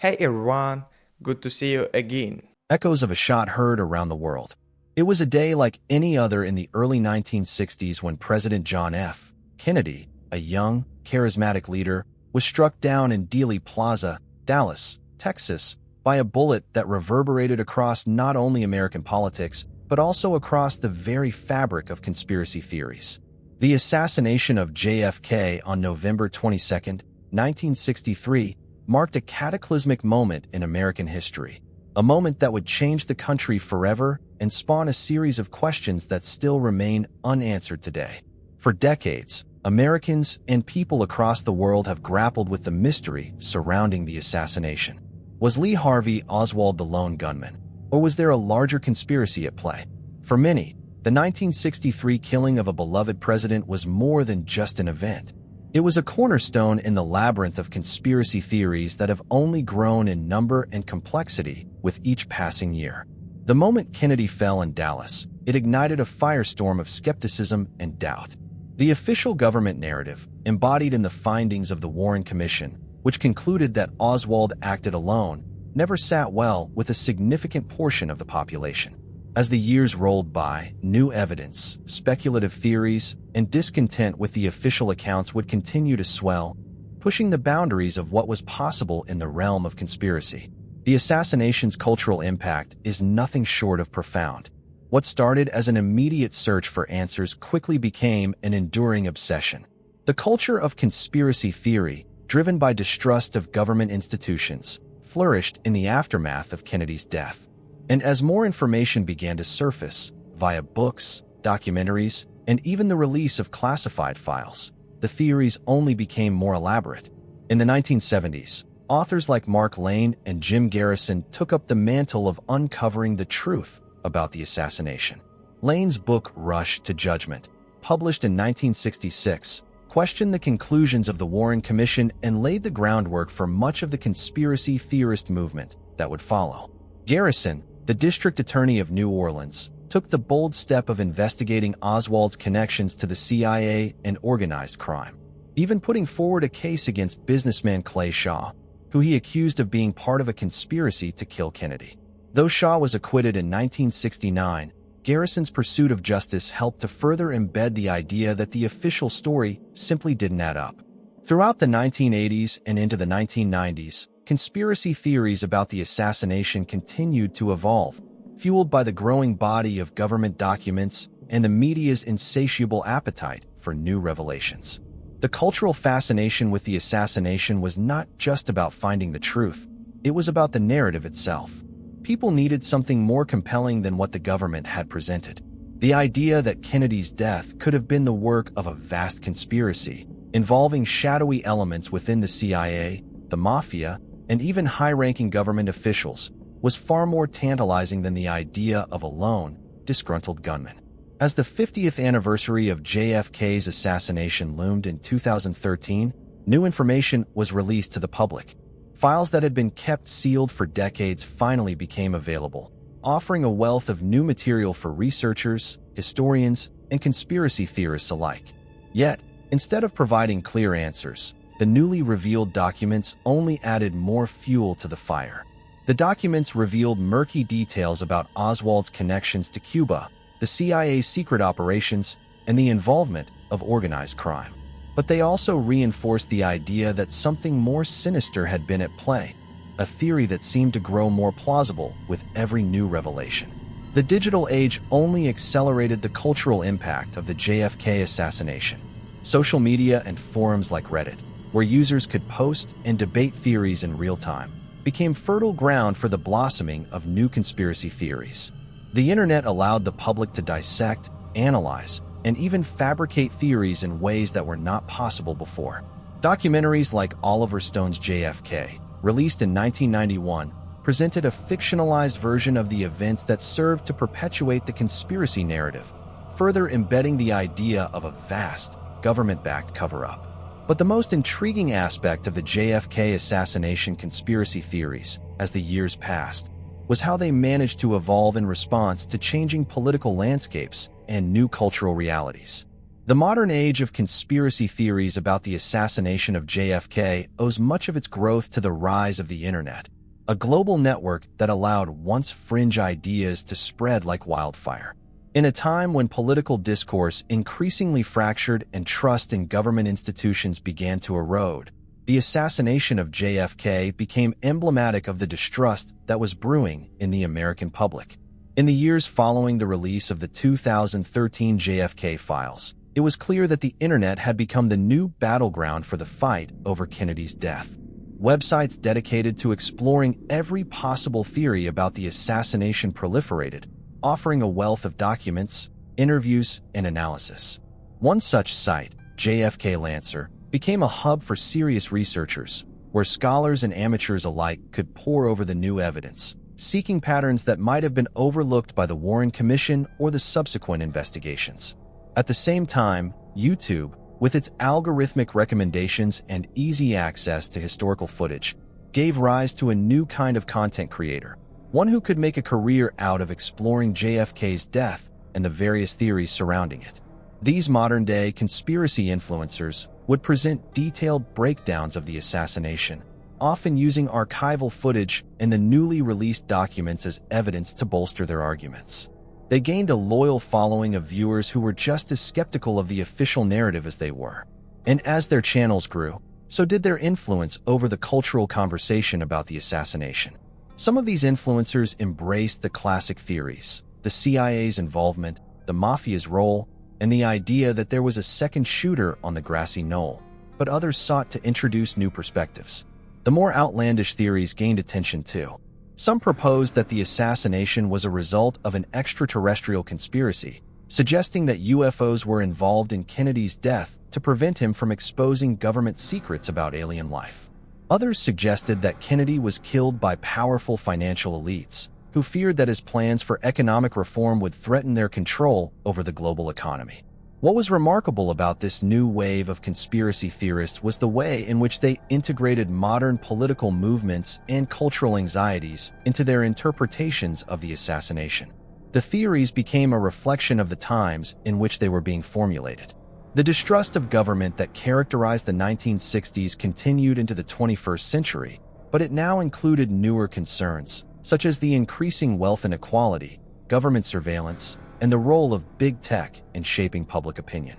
Hey everyone, good to see you again. Echoes of a shot heard around the world. It was a day like any other in the early 1960s when President John F. Kennedy, a young, charismatic leader, was struck down in Dealey Plaza, Dallas, Texas, by a bullet that reverberated across not only American politics, but also across the very fabric of conspiracy theories. The assassination of JFK on November 22, 1963, marked a cataclysmic moment in American history. A moment that would change the country forever and spawn a series of questions that still remain unanswered today. For decades, Americans and people across the world have grappled with the mystery surrounding the assassination. Was Lee Harvey Oswald the lone gunman, or was there a larger conspiracy at play? For many, the 1963 killing of a beloved president was more than just an event. It was a cornerstone in the labyrinth of conspiracy theories that have only grown in number and complexity with each passing year. The moment Kennedy fell in Dallas, it ignited a firestorm of skepticism and doubt. The official government narrative, embodied in the findings of the Warren Commission, which concluded that Oswald acted alone, never sat well with a significant portion of the population. As the years rolled by, new evidence, speculative theories, and discontent with the official accounts would continue to swell, pushing the boundaries of what was possible in the realm of conspiracy. The assassination's cultural impact is nothing short of profound. What started as an immediate search for answers quickly became an enduring obsession. The culture of conspiracy theory, driven by distrust of government institutions, flourished in the aftermath of Kennedy's death. And as more information began to surface, via books, documentaries, and even the release of classified files, the theories only became more elaborate. In the 1970s, authors like Mark Lane and Jim Garrison took up the mantle of uncovering the truth about the assassination. Lane's book Rush to Judgment, published in 1966, questioned the conclusions of the Warren Commission and laid the groundwork for much of the conspiracy theorist movement that would follow. Garrison, the district attorney of New Orleans, took the bold step of investigating Oswald's connections to the CIA and organized crime, even putting forward a case against businessman Clay Shaw, who he accused of being part of a conspiracy to kill Kennedy. Though Shaw was acquitted in 1969, Garrison's pursuit of justice helped to further embed the idea that the official story simply didn't add up. Throughout the 1980s and into the 1990s, conspiracy theories about the assassination continued to evolve, fueled by the growing body of government documents and the media's insatiable appetite for new revelations. The cultural fascination with the assassination was not just about finding the truth, it was about the narrative itself. People needed something more compelling than what the government had presented. The idea that Kennedy's death could have been the work of a vast conspiracy, involving shadowy elements within the CIA, the Mafia, and even high-ranking government officials, was far more tantalizing than the idea of a lone, disgruntled gunman. As the 50th anniversary of JFK's assassination loomed in 2013, new information was released to the public. Files that had been kept sealed for decades finally became available, offering a wealth of new material for researchers, historians, and conspiracy theorists alike. Yet, instead of providing clear answers, the newly revealed documents only added more fuel to the fire. The documents revealed murky details about Oswald's connections to Cuba, the CIA's secret operations, and the involvement of organized crime. But they also reinforced the idea that something more sinister had been at play, a theory that seemed to grow more plausible with every new revelation. The digital age only accelerated the cultural impact of the JFK assassination. Social media and forums like Reddit, where users could post and debate theories in real time, became fertile ground for the blossoming of new conspiracy theories. The internet allowed the public to dissect, analyze, and even fabricate theories in ways that were not possible before. Documentaries like Oliver Stone's JFK, released in 1991, presented a fictionalized version of the events that served to perpetuate the conspiracy narrative, further embedding the idea of a vast, government-backed cover-up. But the most intriguing aspect of the JFK assassination conspiracy theories, as the years passed, was how they managed to evolve in response to changing political landscapes and new cultural realities. The modern age of conspiracy theories about the assassination of JFK owes much of its growth to the rise of the internet, a global network that allowed once fringe ideas to spread like wildfire. In a time when political discourse increasingly fractured and trust in government institutions began to erode, the assassination of JFK became emblematic of the distrust that was brewing in the American public. In the years following the release of the 2013 JFK files, it was clear that the internet had become the new battleground for the fight over Kennedy's death. Websites dedicated to exploring every possible theory about the assassination proliferated, offering a wealth of documents, interviews, and analysis. One such site, JFK Lancer, became a hub for serious researchers, where scholars and amateurs alike could pore over the new evidence, seeking patterns that might have been overlooked by the Warren Commission or the subsequent investigations. At the same time, YouTube, with its algorithmic recommendations and easy access to historical footage, gave rise to a new kind of content creator, one who could make a career out of exploring JFK's death and the various theories surrounding it. These modern-day conspiracy influencers would present detailed breakdowns of the assassination, often using archival footage and the newly released documents as evidence to bolster their arguments. They gained a loyal following of viewers who were just as skeptical of the official narrative as they were. And as their channels grew, so did their influence over the cultural conversation about the assassination. Some of these influencers embraced the classic theories, the CIA's involvement, the Mafia's role, and the idea that there was a second shooter on the grassy knoll, but others sought to introduce new perspectives. The more outlandish theories gained attention too. Some proposed that the assassination was a result of an extraterrestrial conspiracy, suggesting that UFOs were involved in Kennedy's death to prevent him from exposing government secrets about alien life. Others suggested that Kennedy was killed by powerful financial elites, who feared that his plans for economic reform would threaten their control over the global economy. What was remarkable about this new wave of conspiracy theorists was the way in which they integrated modern political movements and cultural anxieties into their interpretations of the assassination. The theories became a reflection of the times in which they were being formulated. The distrust of government that characterized the 1960s continued into the 21st century, but it now included newer concerns, such as the increasing wealth inequality, government surveillance, and the role of big tech in shaping public opinion.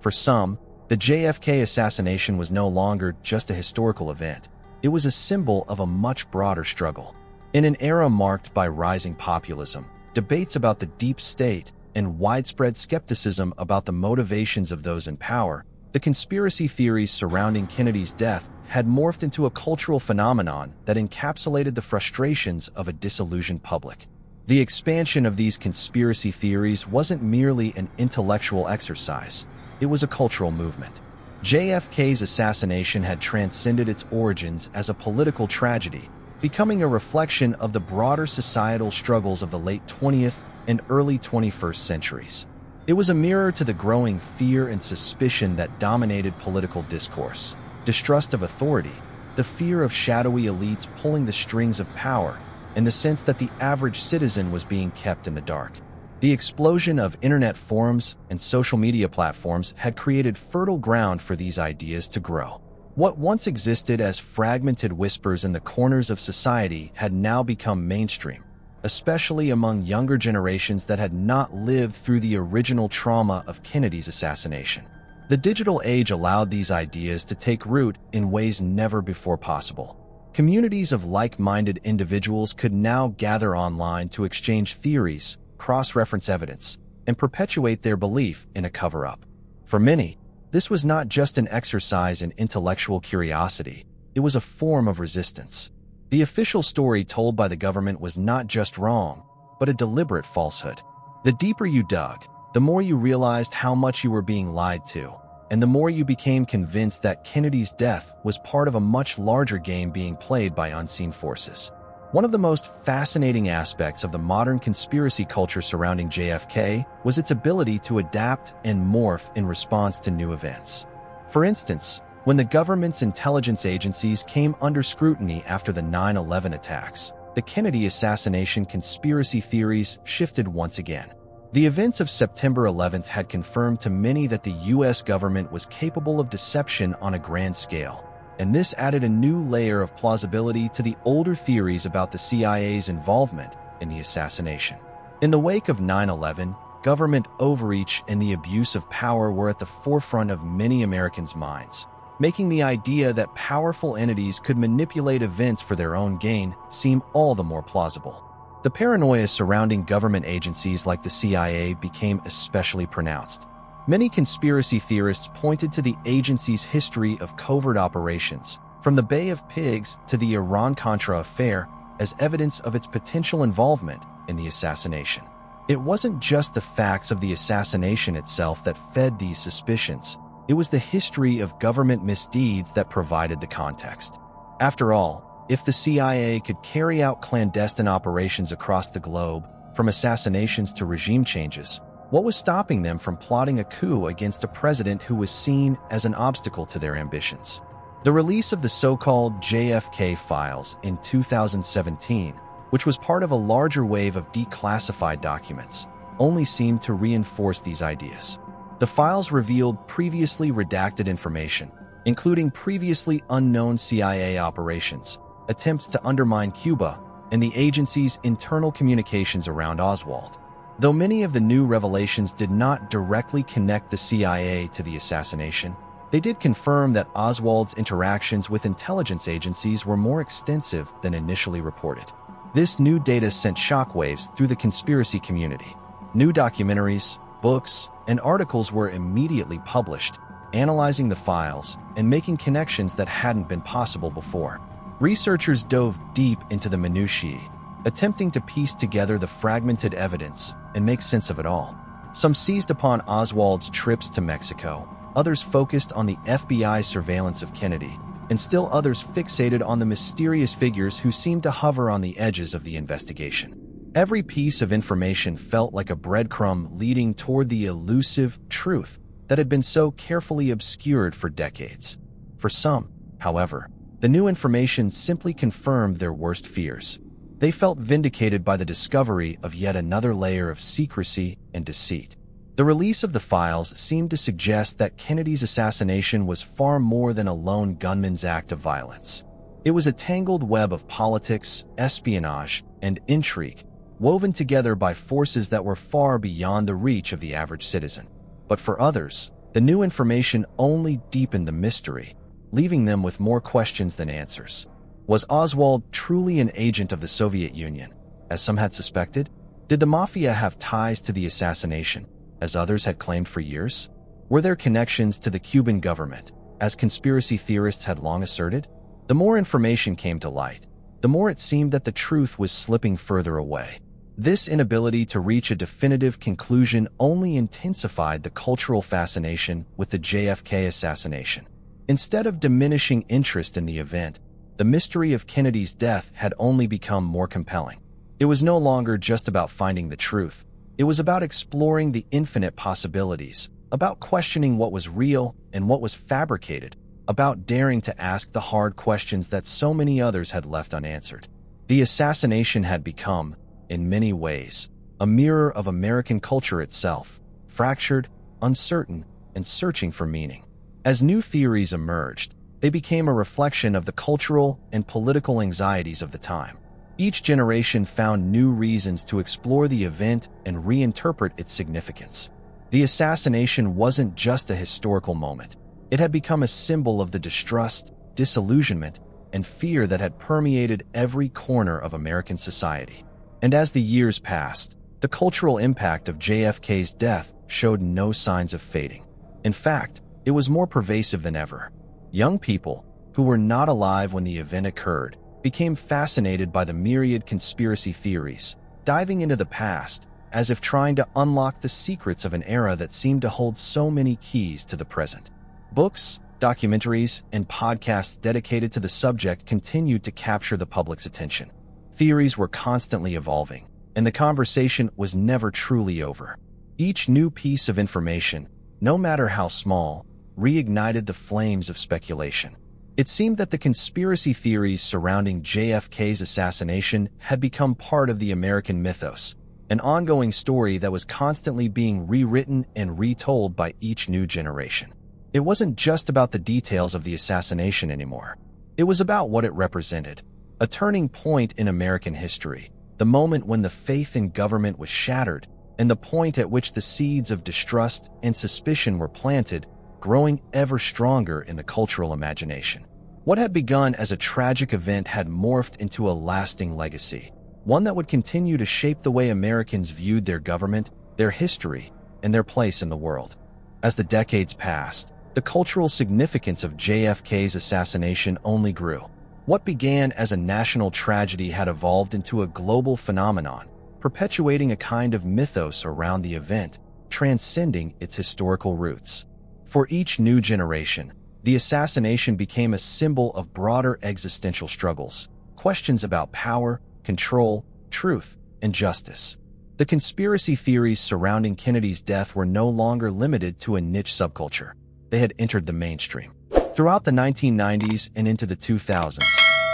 For some, the JFK assassination was no longer just a historical event. It was a symbol of a much broader struggle. In an era marked by rising populism, debates about the deep state, and widespread skepticism about the motivations of those in power, the conspiracy theories surrounding Kennedy's death had morphed into a cultural phenomenon that encapsulated the frustrations of a disillusioned public. The expansion of these conspiracy theories wasn't merely an intellectual exercise, it was a cultural movement. JFK's assassination had transcended its origins as a political tragedy, becoming a reflection of the broader societal struggles of the late 20th and early 21st centuries. It was a mirror to the growing fear and suspicion that dominated political discourse, distrust of authority, the fear of shadowy elites pulling the strings of power, and the sense that the average citizen was being kept in the dark. The explosion of internet forums and social media platforms had created fertile ground for these ideas to grow. What once existed as fragmented whispers in the corners of society had now become mainstream, especially among younger generations that had not lived through the original trauma of Kennedy's assassination. The digital age allowed these ideas to take root in ways never before possible. Communities of like-minded individuals could now gather online to exchange theories, cross-reference evidence, and perpetuate their belief in a cover-up. For many, this was not just an exercise in intellectual curiosity, it was a form of resistance. The official story told by the government was not just wrong, but a deliberate falsehood. The deeper you dug, the more you realized how much you were being lied to, and the more you became convinced that Kennedy's death was part of a much larger game being played by unseen forces. One of the most fascinating aspects of the modern conspiracy culture surrounding JFK was its ability to adapt and morph in response to new events. For instance, when the government's intelligence agencies came under scrutiny after the 9/11 attacks, the Kennedy assassination conspiracy theories shifted once again. The events of September 11th had confirmed to many that the U.S. government was capable of deception on a grand scale, and this added a new layer of plausibility to the older theories about the CIA's involvement in the assassination. In the wake of 9/11, government overreach and the abuse of power were at the forefront of many Americans' minds, making the idea that powerful entities could manipulate events for their own gain seem all the more plausible. The paranoia surrounding government agencies like the CIA became especially pronounced. Many conspiracy theorists pointed to the agency's history of covert operations, from the Bay of Pigs to the Iran-Contra affair, as evidence of its potential involvement in the assassination. It wasn't just the facts of the assassination itself that fed these suspicions. It was the history of government misdeeds that provided the context. After all, if the CIA could carry out clandestine operations across the globe, from assassinations to regime changes, what was stopping them from plotting a coup against a president who was seen as an obstacle to their ambitions? The release of the so-called JFK files in 2017, which was part of a larger wave of declassified documents, only seemed to reinforce these ideas. The files revealed previously redacted information, including previously unknown CIA operations, attempts to undermine Cuba, and the agency's internal communications around Oswald. Though many of the new revelations did not directly connect the CIA to the assassination, they did confirm that Oswald's interactions with intelligence agencies were more extensive than initially reported. This new data sent shockwaves through the conspiracy community. New documentaries, books, and articles were immediately published, analyzing the files and making connections that hadn't been possible before. Researchers dove deep into the minutiae, attempting to piece together the fragmented evidence and make sense of it all. Some seized upon Oswald's trips to Mexico, others focused on the FBI's surveillance of Kennedy, and still others fixated on the mysterious figures who seemed to hover on the edges of the investigation. Every piece of information felt like a breadcrumb leading toward the elusive truth that had been so carefully obscured for decades. For some, however, the new information simply confirmed their worst fears. They felt vindicated by the discovery of yet another layer of secrecy and deceit. The release of the files seemed to suggest that Kennedy's assassination was far more than a lone gunman's act of violence. It was a tangled web of politics, espionage, and intrigue, woven together by forces that were far beyond the reach of the average citizen. But for others, the new information only deepened the mystery, leaving them with more questions than answers. Was Oswald truly an agent of the Soviet Union, as some had suspected? Did the Mafia have ties to the assassination, as others had claimed for years? Were there connections to the Cuban government, as conspiracy theorists had long asserted? The more information came to light, the more it seemed that the truth was slipping further away. This inability to reach a definitive conclusion only intensified the cultural fascination with the JFK assassination. Instead of diminishing interest in the event, the mystery of Kennedy's death had only become more compelling. It was no longer just about finding the truth. It was about exploring the infinite possibilities, about questioning what was real and what was fabricated, about daring to ask the hard questions that so many others had left unanswered. The assassination had become, in many ways, a mirror of American culture itself, fractured, uncertain, and searching for meaning. As new theories emerged, they became a reflection of the cultural and political anxieties of the time. Each generation found new reasons to explore the event and reinterpret its significance. The assassination wasn't just a historical moment. It had become a symbol of the distrust, disillusionment, and fear that had permeated every corner of American society. And as the years passed, the cultural impact of JFK's death showed no signs of fading. In fact, it was more pervasive than ever. Young people, who were not alive when the event occurred, became fascinated by the myriad conspiracy theories, diving into the past as if trying to unlock the secrets of an era that seemed to hold so many keys to the present. Books, documentaries, and podcasts dedicated to the subject continued to capture the public's attention. Theories were constantly evolving, and the conversation was never truly over. Each new piece of information, no matter how small, reignited the flames of speculation. It seemed that the conspiracy theories surrounding JFK's assassination had become part of the American mythos, an ongoing story that was constantly being rewritten and retold by each new generation. It wasn't just about the details of the assassination anymore. It was about what it represented, a turning point in American history, the moment when the faith in government was shattered, and the point at which the seeds of distrust and suspicion were planted, growing ever stronger in the cultural imagination. What had begun as a tragic event had morphed into a lasting legacy, one that would continue to shape the way Americans viewed their government, their history, and their place in the world. As the decades passed, the cultural significance of JFK's assassination only grew. What began as a national tragedy had evolved into a global phenomenon, perpetuating a kind of mythos around the event, transcending its historical roots. For each new generation, the assassination became a symbol of broader existential struggles, questions about power, control, truth, and justice. The conspiracy theories surrounding Kennedy's death were no longer limited to a niche subculture. They had entered the mainstream. Throughout the 1990s and into the 2000s,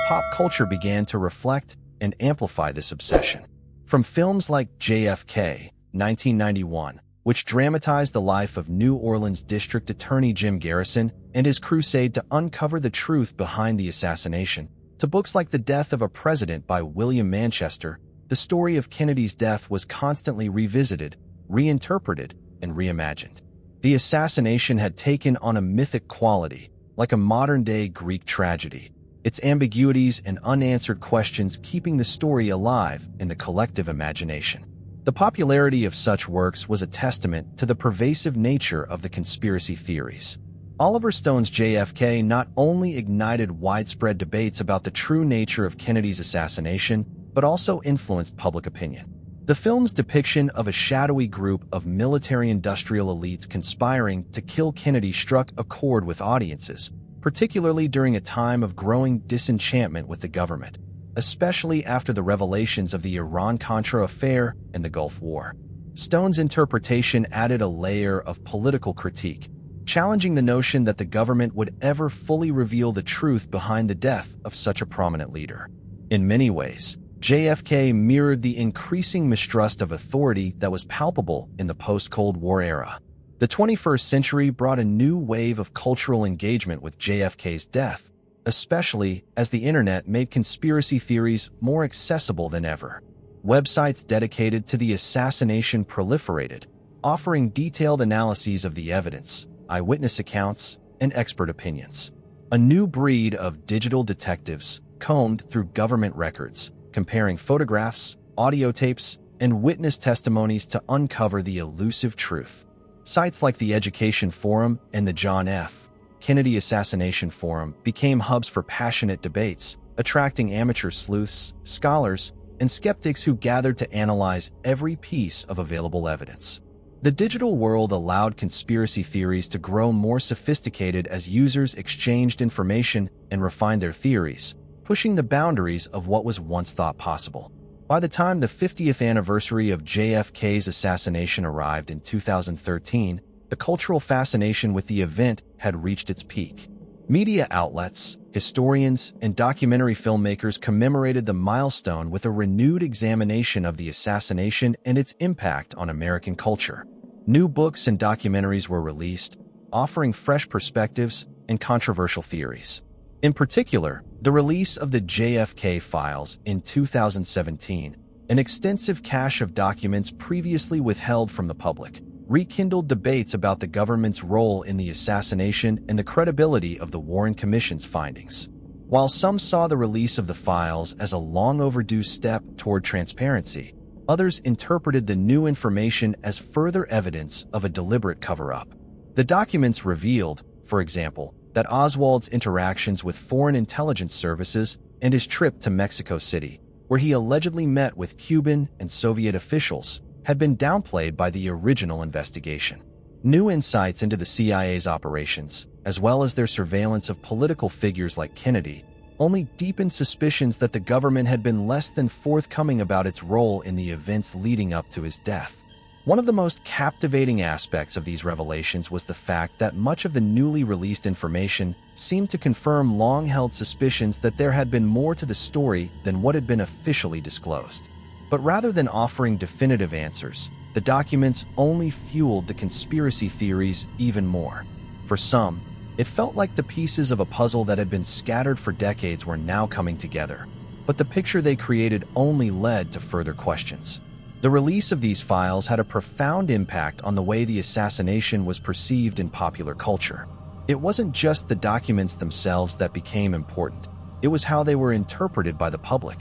pop culture began to reflect and amplify this obsession. From films like JFK, 1991, which dramatized the life of New Orleans District Attorney Jim Garrison and his crusade to uncover the truth behind the assassination, to books like The Death of a President by William Manchester, the story of Kennedy's death was constantly revisited, reinterpreted, and reimagined. The assassination had taken on a mythic quality, like a modern-day Greek tragedy, its ambiguities and unanswered questions keeping the story alive in the collective imagination. The popularity of such works was a testament to the pervasive nature of the conspiracy theories. Oliver Stone's JFK not only ignited widespread debates about the true nature of Kennedy's assassination, but also influenced public opinion. The film's depiction of a shadowy group of military-industrial elites conspiring to kill Kennedy struck a chord with audiences, particularly during a time of growing disenchantment with the government, especially after the revelations of the Iran-Contra affair and the Gulf War. Stone's interpretation added a layer of political critique, challenging the notion that the government would ever fully reveal the truth behind the death of such a prominent leader. In many ways, JFK mirrored the increasing mistrust of authority that was palpable in the post-Cold War era. The 21st century brought a new wave of cultural engagement with JFK's death, especially as the internet made conspiracy theories more accessible than ever. Websites dedicated to the assassination proliferated, offering detailed analyses of the evidence, eyewitness accounts, and expert opinions. A new breed of digital detectives combed through government records, comparing photographs, audio tapes, and witness testimonies to uncover the elusive truth. Sites like the Education Forum and the John F. Kennedy Assassination Forum became hubs for passionate debates, attracting amateur sleuths, scholars, and skeptics who gathered to analyze every piece of available evidence. The digital world allowed conspiracy theories to grow more sophisticated as users exchanged information and refined their theories, pushing the boundaries of what was once thought possible. By the time the 50th anniversary of JFK's assassination arrived in 2013, the cultural fascination with the event had reached its peak. Media outlets, historians, and documentary filmmakers commemorated the milestone with a renewed examination of the assassination and its impact on American culture. New books and documentaries were released, offering fresh perspectives and controversial theories. In particular, the release of the JFK Files in 2017, an extensive cache of documents previously withheld from the public, rekindled debates about the government's role in the assassination and the credibility of the Warren Commission's findings. While some saw the release of the files as a long-overdue step toward transparency, others interpreted the new information as further evidence of a deliberate cover-up. The documents revealed, for example, that Oswald's interactions with foreign intelligence services and his trip to Mexico City, where he allegedly met with Cuban and Soviet officials, had been downplayed by the original investigation. New insights into the CIA's operations, as well as their surveillance of political figures like Kennedy, only deepened suspicions that the government had been less than forthcoming about its role in the events leading up to his death. One of the most captivating aspects of these revelations was the fact that much of the newly released information seemed to confirm long-held suspicions that there had been more to the story than what had been officially disclosed. But rather than offering definitive answers, the documents only fueled the conspiracy theories even more. For some, it felt like the pieces of a puzzle that had been scattered for decades were now coming together. But the picture they created only led to further questions. The release of these files had a profound impact on the way the assassination was perceived in popular culture. It wasn't just the documents themselves that became important. It was how they were interpreted by the public.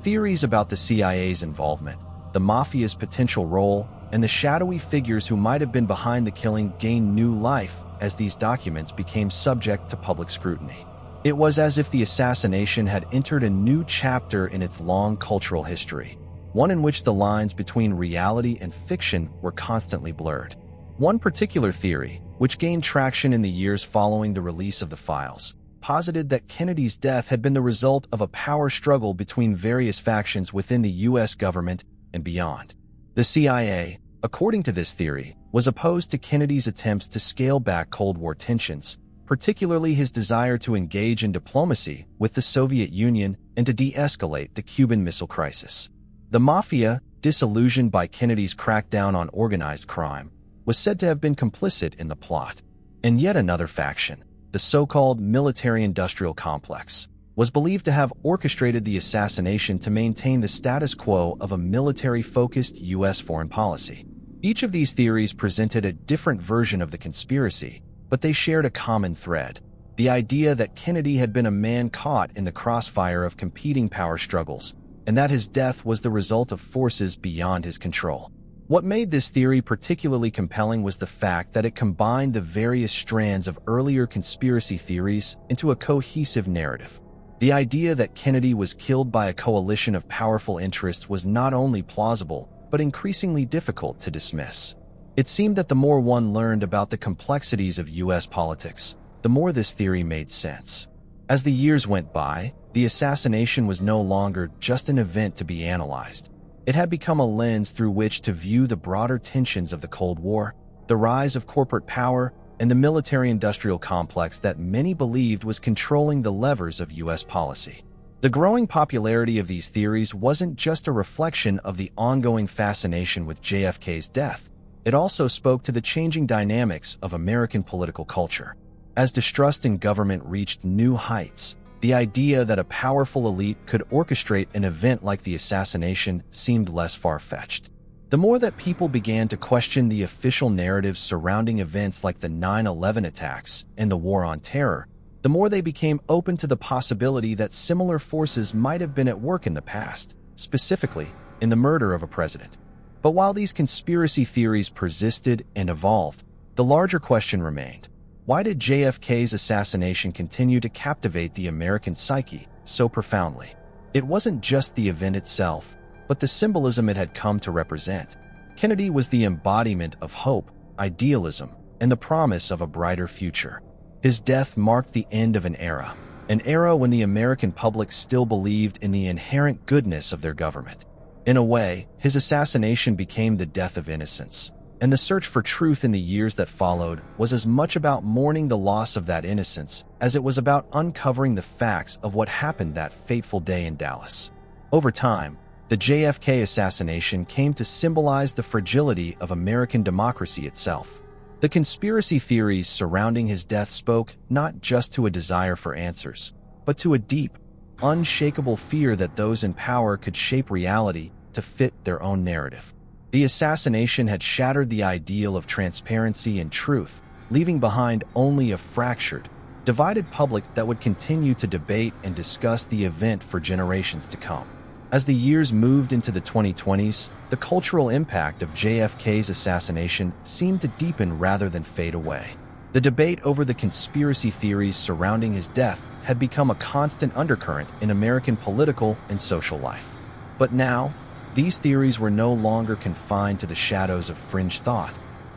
Theories about the CIA's involvement, the Mafia's potential role, and the shadowy figures who might have been behind the killing gained new life as these documents became subject to public scrutiny. It was as if the assassination had entered a new chapter in its long cultural history, one in which the lines between reality and fiction were constantly blurred. One particular theory, which gained traction in the years following the release of the files, posited that Kennedy's death had been the result of a power struggle between various factions within the U.S. government and beyond. The CIA, according to this theory, was opposed to Kennedy's attempts to scale back Cold War tensions, particularly his desire to engage in diplomacy with the Soviet Union and to de-escalate the Cuban Missile Crisis. The Mafia, disillusioned by Kennedy's crackdown on organized crime, was said to have been complicit in the plot. And yet another faction, the so-called military-industrial complex, was believed to have orchestrated the assassination to maintain the status quo of a military-focused U.S. foreign policy. Each of these theories presented a different version of the conspiracy, but they shared a common thread: the idea that Kennedy had been a man caught in the crossfire of competing power struggles, and that his death was the result of forces beyond his control. What made this theory particularly compelling was the fact that it combined the various strands of earlier conspiracy theories into a cohesive narrative. The idea that Kennedy was killed by a coalition of powerful interests was not only plausible, but increasingly difficult to dismiss. It seemed that the more one learned about the complexities of U.S. politics, the more this theory made sense. As the years went by, the assassination was no longer just an event to be analyzed. It had become a lens through which to view the broader tensions of the Cold War, the rise of corporate power, and the military-industrial complex that many believed was controlling the levers of U.S. policy. The growing popularity of these theories wasn't just a reflection of the ongoing fascination with JFK's death. It also spoke to the changing dynamics of American political culture. As distrust in government reached new heights, the idea that a powerful elite could orchestrate an event like the assassination seemed less far-fetched. The more that people began to question the official narratives surrounding events like the 9/11 attacks and the War on Terror, the more they became open to the possibility that similar forces might have been at work in the past, specifically in the murder of a president. But while these conspiracy theories persisted and evolved, the larger question remained: why did JFK's assassination continue to captivate the American psyche so profoundly? It wasn't just the event itself, but the symbolism it had come to represent. Kennedy was the embodiment of hope, idealism, and the promise of a brighter future. His death marked the end of an era when the American public still believed in the inherent goodness of their government. In a way, his assassination became the death of innocence, and the search for truth in the years that followed was as much about mourning the loss of that innocence as it was about uncovering the facts of what happened that fateful day in Dallas. Over time, the JFK assassination came to symbolize the fragility of American democracy itself. The conspiracy theories surrounding his death spoke not just to a desire for answers, but to a deep, unshakable fear that those in power could shape reality to fit their own narrative. The assassination had shattered the ideal of transparency and truth, leaving behind only a fractured, divided public that would continue to debate and discuss the event for generations to come. As the years moved into the 2020s, the cultural impact of JFK's assassination seemed to deepen rather than fade away. The debate over the conspiracy theories surrounding his death had become a constant undercurrent in American political and social life. But now, these theories were no longer confined to the shadows of fringe thought.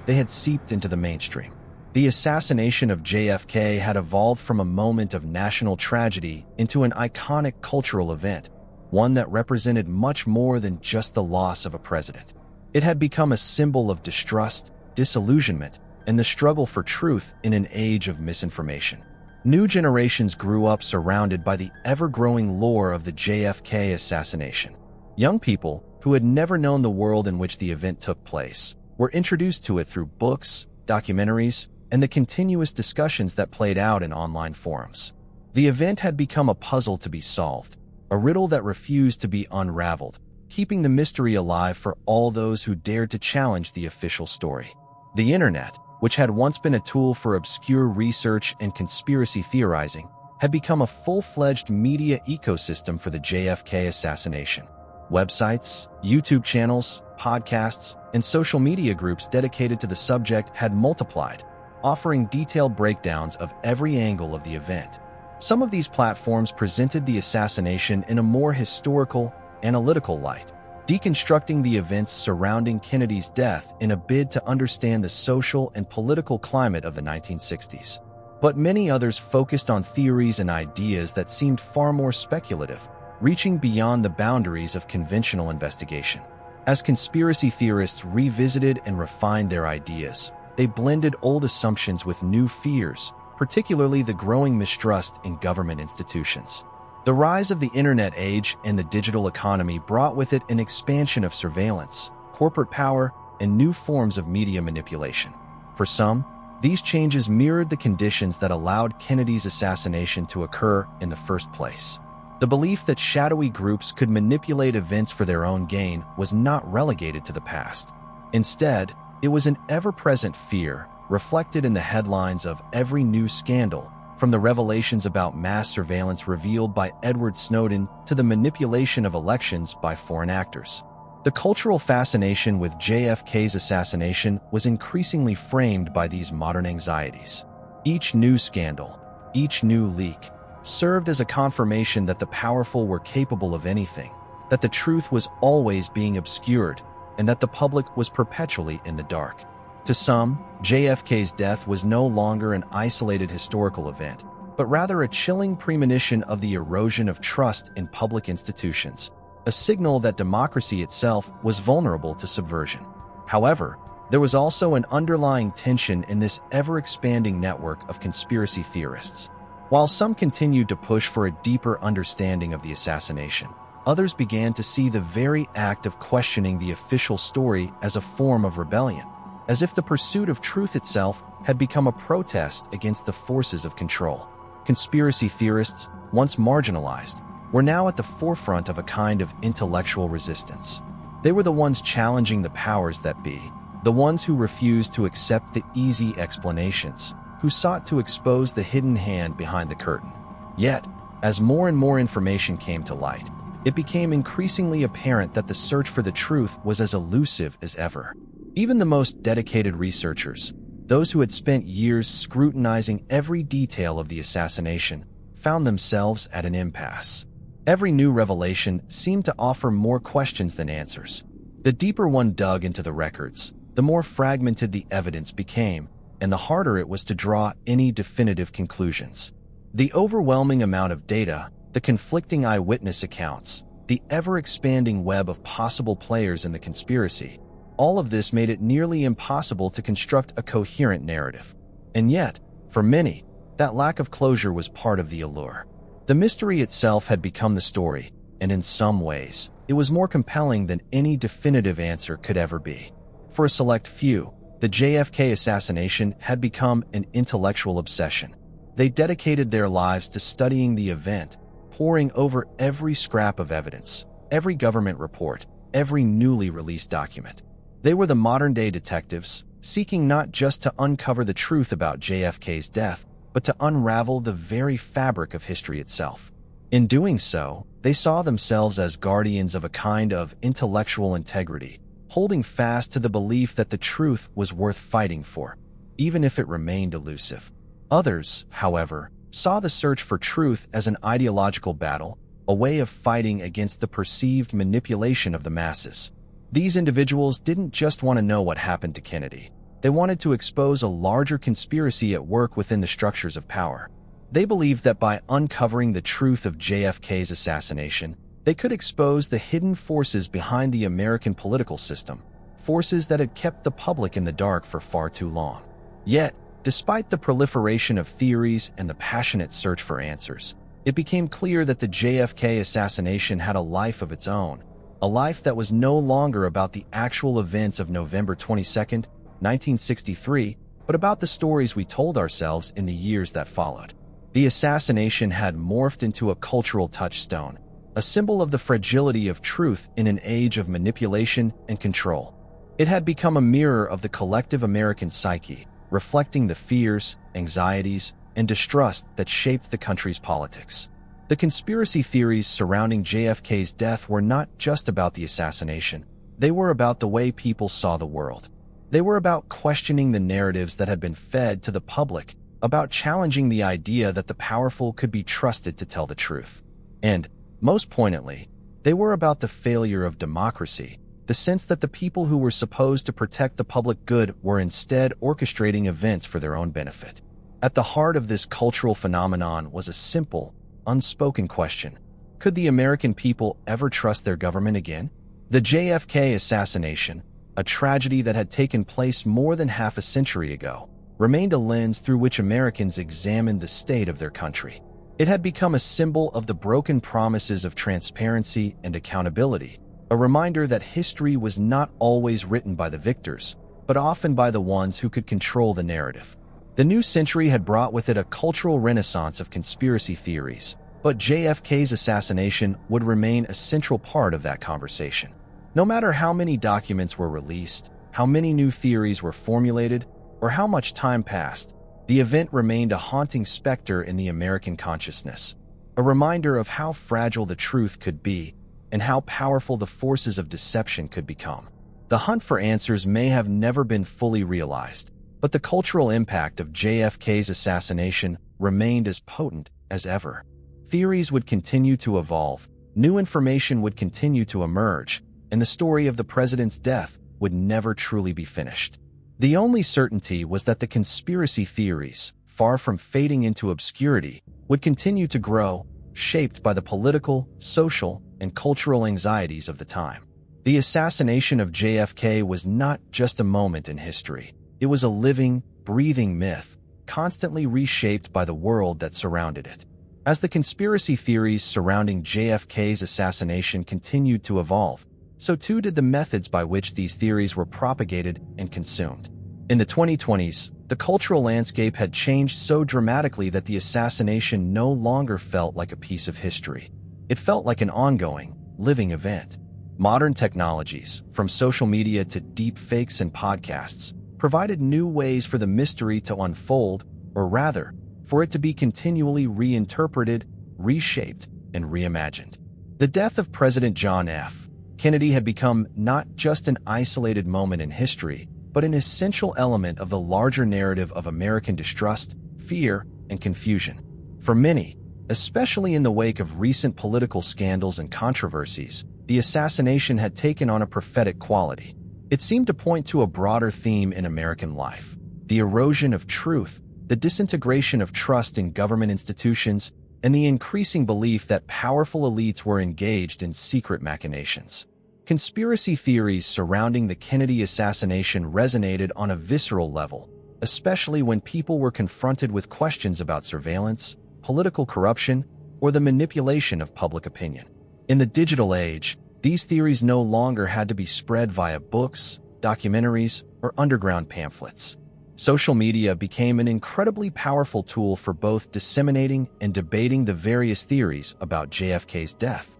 They had seeped into the mainstream. The assassination of JFK had evolved from a moment of national tragedy into an iconic cultural event, one that represented much more than just the loss of a president. It had become a symbol of distrust, disillusionment, and the struggle for truth in an age of misinformation. New generations grew up surrounded by the ever-growing lore of the JFK assassination. Young people, who had never known the world in which the event took place, were introduced to it through books, documentaries, and the continuous discussions that played out in online forums. The event had become a puzzle to be solved, a riddle that refused to be unraveled, keeping the mystery alive for all those who dared to challenge the official story. The internet, which had once been a tool for obscure research and conspiracy theorizing, had become a full-fledged media ecosystem for the JFK assassination. Websites, YouTube channels, podcasts, and social media groups dedicated to the subject had multiplied, offering detailed breakdowns of every angle of the event. Some of these platforms presented the assassination in a more historical, analytical light, deconstructing the events surrounding Kennedy's death in a bid to understand the social and political climate of the 1960s. But many others focused on theories and ideas that seemed far more speculative, reaching beyond the boundaries of conventional investigation. As conspiracy theorists revisited and refined their ideas, they blended old assumptions with new fears, particularly the growing mistrust in government institutions. The rise of the internet age and the digital economy brought with it an expansion of surveillance, corporate power, and new forms of media manipulation. For some, these changes mirrored the conditions that allowed Kennedy's assassination to occur in the first place. The belief that shadowy groups could manipulate events for their own gain was not relegated to the past. Instead, it was an ever-present fear, reflected in the headlines of every new scandal, from the revelations about mass surveillance revealed by Edward Snowden to the manipulation of elections by foreign actors. The cultural fascination with JFK's assassination was increasingly framed by these modern anxieties. Each new scandal, each new leak, served as a confirmation that the powerful were capable of anything, that the truth was always being obscured, and that the public was perpetually in the dark. To some, JFK's death was no longer an isolated historical event, but rather a chilling premonition of the erosion of trust in public institutions, a signal that democracy itself was vulnerable to subversion. However, there was also an underlying tension in this ever-expanding network of conspiracy theorists. While some continued to push for a deeper understanding of the assassination, others began to see the very act of questioning the official story as a form of rebellion, as if the pursuit of truth itself had become a protest against the forces of control. Conspiracy theorists, once marginalized, were now at the forefront of a kind of intellectual resistance. They were the ones challenging the powers that be, the ones who refused to accept the easy explanations, who sought to expose the hidden hand behind the curtain. Yet, as more and more information came to light, it became increasingly apparent that the search for the truth was as elusive as ever. Even the most dedicated researchers, those who had spent years scrutinizing every detail of the assassination, found themselves at an impasse. Every new revelation seemed to offer more questions than answers. The deeper one dug into the records, the more fragmented the evidence became, and the harder it was to draw any definitive conclusions. The overwhelming amount of data, the conflicting eyewitness accounts, the ever-expanding web of possible players in the conspiracy, all of this made it nearly impossible to construct a coherent narrative. And yet, for many, that lack of closure was part of the allure. The mystery itself had become the story, and in some ways, it was more compelling than any definitive answer could ever be. For a select few, the JFK assassination had become an intellectual obsession. They dedicated their lives to studying the event, poring over every scrap of evidence, every government report, every newly released document. They were the modern-day detectives, seeking not just to uncover the truth about JFK's death, but to unravel the very fabric of history itself. In doing so, they saw themselves as guardians of a kind of intellectual integrity, holding fast to the belief that the truth was worth fighting for, even if it remained elusive. Others, however, saw the search for truth as an ideological battle, a way of fighting against the perceived manipulation of the masses. These individuals didn't just want to know what happened to Kennedy. They wanted to expose a larger conspiracy at work within the structures of power. They believed that by uncovering the truth of JFK's assassination, they could expose the hidden forces behind the American political system, forces that had kept the public in the dark for far too long. Yet, despite the proliferation of theories and the passionate search for answers, it became clear that the JFK assassination had a life of its own, a life that was no longer about the actual events of November 22nd, 1963, but about the stories we told ourselves in the years that followed. The assassination had morphed into a cultural touchstone, a symbol of the fragility of truth in an age of manipulation and control. It had become a mirror of the collective American psyche, reflecting the fears, anxieties, and distrust that shaped the country's politics. The conspiracy theories surrounding JFK's death were not just about the assassination. They were about the way people saw the world. They were about questioning the narratives that had been fed to the public, about challenging the idea that the powerful could be trusted to tell the truth. And, most poignantly, they were about the failure of democracy, the sense that the people who were supposed to protect the public good were instead orchestrating events for their own benefit. At the heart of this cultural phenomenon was a simple, unspoken question. Could the American people ever trust their government again? The JFK assassination, a tragedy that had taken place more than half a century ago, remained a lens through which Americans examined the state of their country. It had become a symbol of the broken promises of transparency and accountability, a reminder that history was not always written by the victors, but often by the ones who could control the narrative. The new century had brought with it a cultural renaissance of conspiracy theories, but JFK's assassination would remain a central part of that conversation. No matter how many documents were released, how many new theories were formulated, or how much time passed, the event remained a haunting specter in the American consciousness, a reminder of how fragile the truth could be and how powerful the forces of deception could become. The hunt for answers may have never been fully realized, but the cultural impact of JFK's assassination remained as potent as ever. Theories would continue to evolve, new information would continue to emerge, and the story of the president's death would never truly be finished. The only certainty was that the conspiracy theories, far from fading into obscurity, would continue to grow, shaped by the political, social, and cultural anxieties of the time. The assassination of JFK was not just a moment in history. It was a living, breathing myth, constantly reshaped by the world that surrounded it. As the conspiracy theories surrounding JFK's assassination continued to evolve, so too did the methods by which these theories were propagated and consumed. In the 2020s, the cultural landscape had changed so dramatically that the assassination no longer felt like a piece of history. It felt like an ongoing, living event. Modern technologies, from social media to deep fakes and podcasts, provided new ways for the mystery to unfold, or rather, for it to be continually reinterpreted, reshaped, and reimagined. The death of President John F. Kennedy had become not just an isolated moment in history, but an essential element of the larger narrative of American distrust, fear, and confusion. For many, especially in the wake of recent political scandals and controversies, the assassination had taken on a prophetic quality. It seemed to point to a broader theme in American life: the erosion of truth, the disintegration of trust in government institutions, and the increasing belief that powerful elites were engaged in secret machinations. Conspiracy theories surrounding the Kennedy assassination resonated on a visceral level, especially when people were confronted with questions about surveillance, political corruption, or the manipulation of public opinion. In the digital age, these theories no longer had to be spread via books, documentaries, or underground pamphlets. Social media became an incredibly powerful tool for both disseminating and debating the various theories about JFK's death.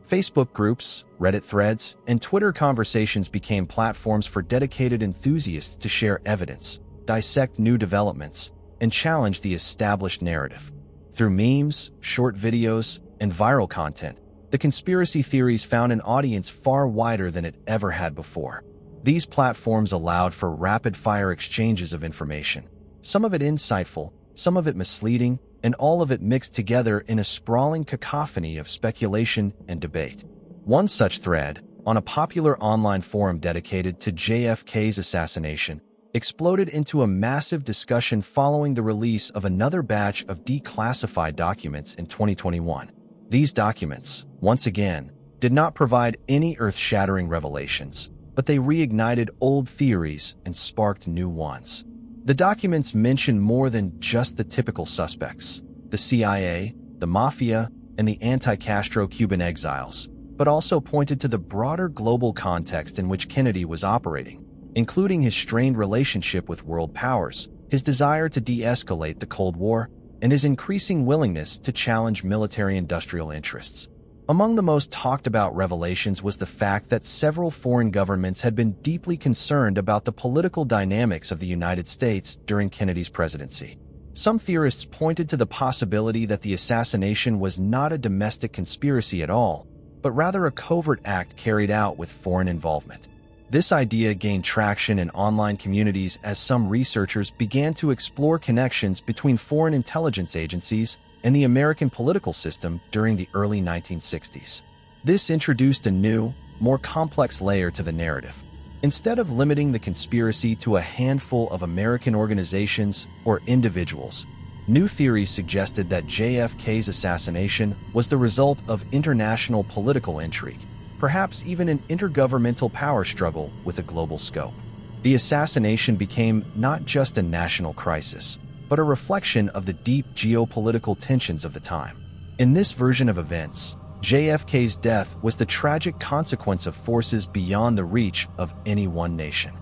Facebook groups, Reddit threads, and Twitter conversations became platforms for dedicated enthusiasts to share evidence, dissect new developments, and challenge the established narrative. Through memes, short videos, and viral content, the conspiracy theories found an audience far wider than it ever had before. These platforms allowed for rapid-fire exchanges of information, some of it insightful, some of it misleading, and all of it mixed together in a sprawling cacophony of speculation and debate. One such thread, on a popular online forum dedicated to JFK's assassination, exploded into a massive discussion following the release of another batch of declassified documents in 2021. These documents, once again, did not provide any earth-shattering revelations, but they reignited old theories and sparked new ones. The documents mention more than just the typical suspects: the CIA, the Mafia, and the anti-Castro Cuban exiles, but also pointed to the broader global context in which Kennedy was operating, including his strained relationship with world powers, his desire to de-escalate the Cold War, and his increasing willingness to challenge military-industrial interests. Among the most talked-about revelations was the fact that several foreign governments had been deeply concerned about the political dynamics of the United States during Kennedy's presidency. Some theorists pointed to the possibility that the assassination was not a domestic conspiracy at all, but rather a covert act carried out with foreign involvement. This idea gained traction in online communities as some researchers began to explore connections between foreign intelligence agencies and the American political system during the early 1960s. This introduced a new, more complex layer to the narrative. Instead of limiting the conspiracy to a handful of American organizations or individuals, new theories suggested that JFK's assassination was the result of international political intrigue, perhaps even an intergovernmental power struggle with a global scope. The assassination became not just a national crisis, but a reflection of the deep geopolitical tensions of the time. In this version of events, JFK's death was the tragic consequence of forces beyond the reach of any one nation.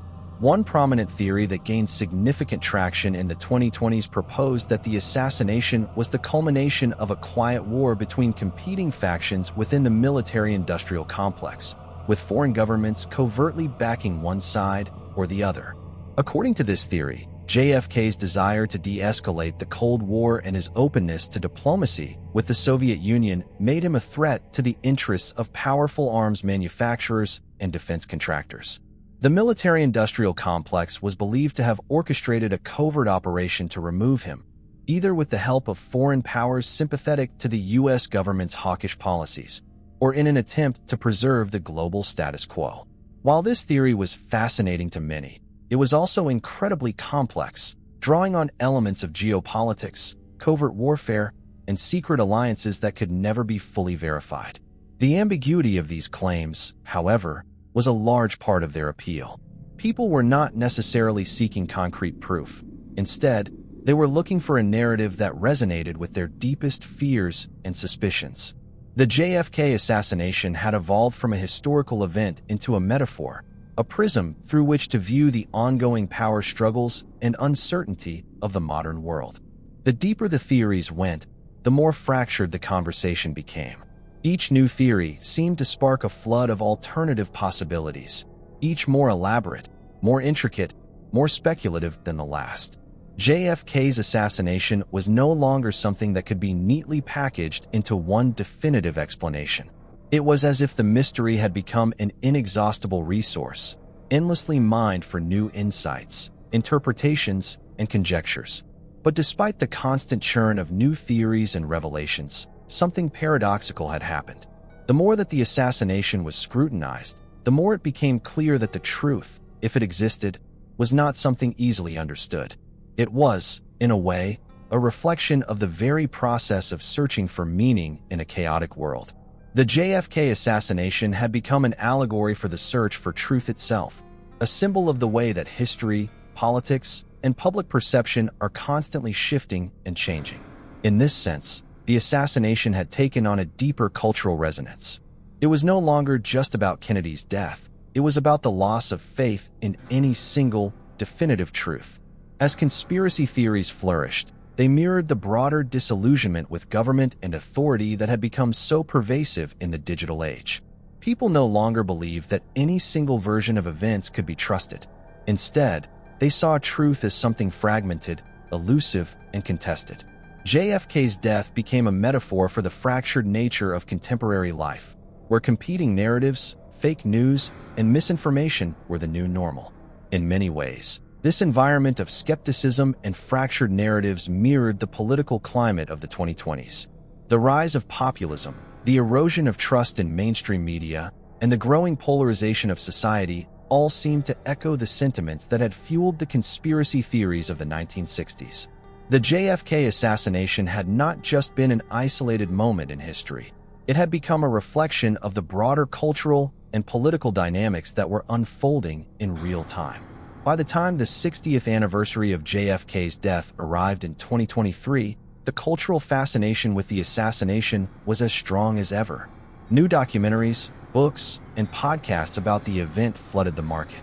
One prominent theory that gained significant traction in the 2020s proposed that the assassination was the culmination of a quiet war between competing factions within the military-industrial complex, with foreign governments covertly backing one side or the other. According to this theory, JFK's desire to de-escalate the Cold War and his openness to diplomacy with the Soviet Union made him a threat to the interests of powerful arms manufacturers and defense contractors. The military-industrial complex was believed to have orchestrated a covert operation to remove him, either with the help of foreign powers sympathetic to the U.S. government's hawkish policies, or in an attempt to preserve the global status quo. While this theory was fascinating to many, it was also incredibly complex, drawing on elements of geopolitics, covert warfare, and secret alliances that could never be fully verified. The ambiguity of these claims, however, was a large part of their appeal. People were not necessarily seeking concrete proof. Instead, they were looking for a narrative that resonated with their deepest fears and suspicions. The JFK assassination had evolved from a historical event into a metaphor, a prism through which to view the ongoing power struggles and uncertainty of the modern world. The deeper the theories went, the more fractured the conversation became. Each new theory seemed to spark a flood of alternative possibilities, each more elaborate, more intricate, more speculative than the last. JFK's assassination was no longer something that could be neatly packaged into one definitive explanation. It was as if the mystery had become an inexhaustible resource, endlessly mined for new insights, interpretations, and conjectures. But despite the constant churn of new theories and revelations, something paradoxical had happened. The more that the assassination was scrutinized, the more it became clear that the truth, if it existed, was not something easily understood. It was, in a way, a reflection of the very process of searching for meaning in a chaotic world. The JFK assassination had become an allegory for the search for truth itself, a symbol of the way that history, politics, and public perception are constantly shifting and changing. In this sense, the assassination had taken on a deeper cultural resonance. It was no longer just about Kennedy's death. It was about the loss of faith in any single, definitive truth. As conspiracy theories flourished, they mirrored the broader disillusionment with government and authority that had become so pervasive in the digital age. People no longer believed that any single version of events could be trusted. Instead, they saw truth as something fragmented, elusive, and contested. JFK's death became a metaphor for the fractured nature of contemporary life, where competing narratives, fake news, and misinformation were the new normal. In many ways, this environment of skepticism and fractured narratives mirrored the political climate of the 2020s. The rise of populism, the erosion of trust in mainstream media, and the growing polarization of society all seemed to echo the sentiments that had fueled the conspiracy theories of the 1960s. The JFK assassination had not just been an isolated moment in history. It had become a reflection of the broader cultural and political dynamics that were unfolding in real time. By the time the 60th anniversary of JFK's death arrived in 2023, the cultural fascination with the assassination was as strong as ever. New documentaries, books, and podcasts about the event flooded the market.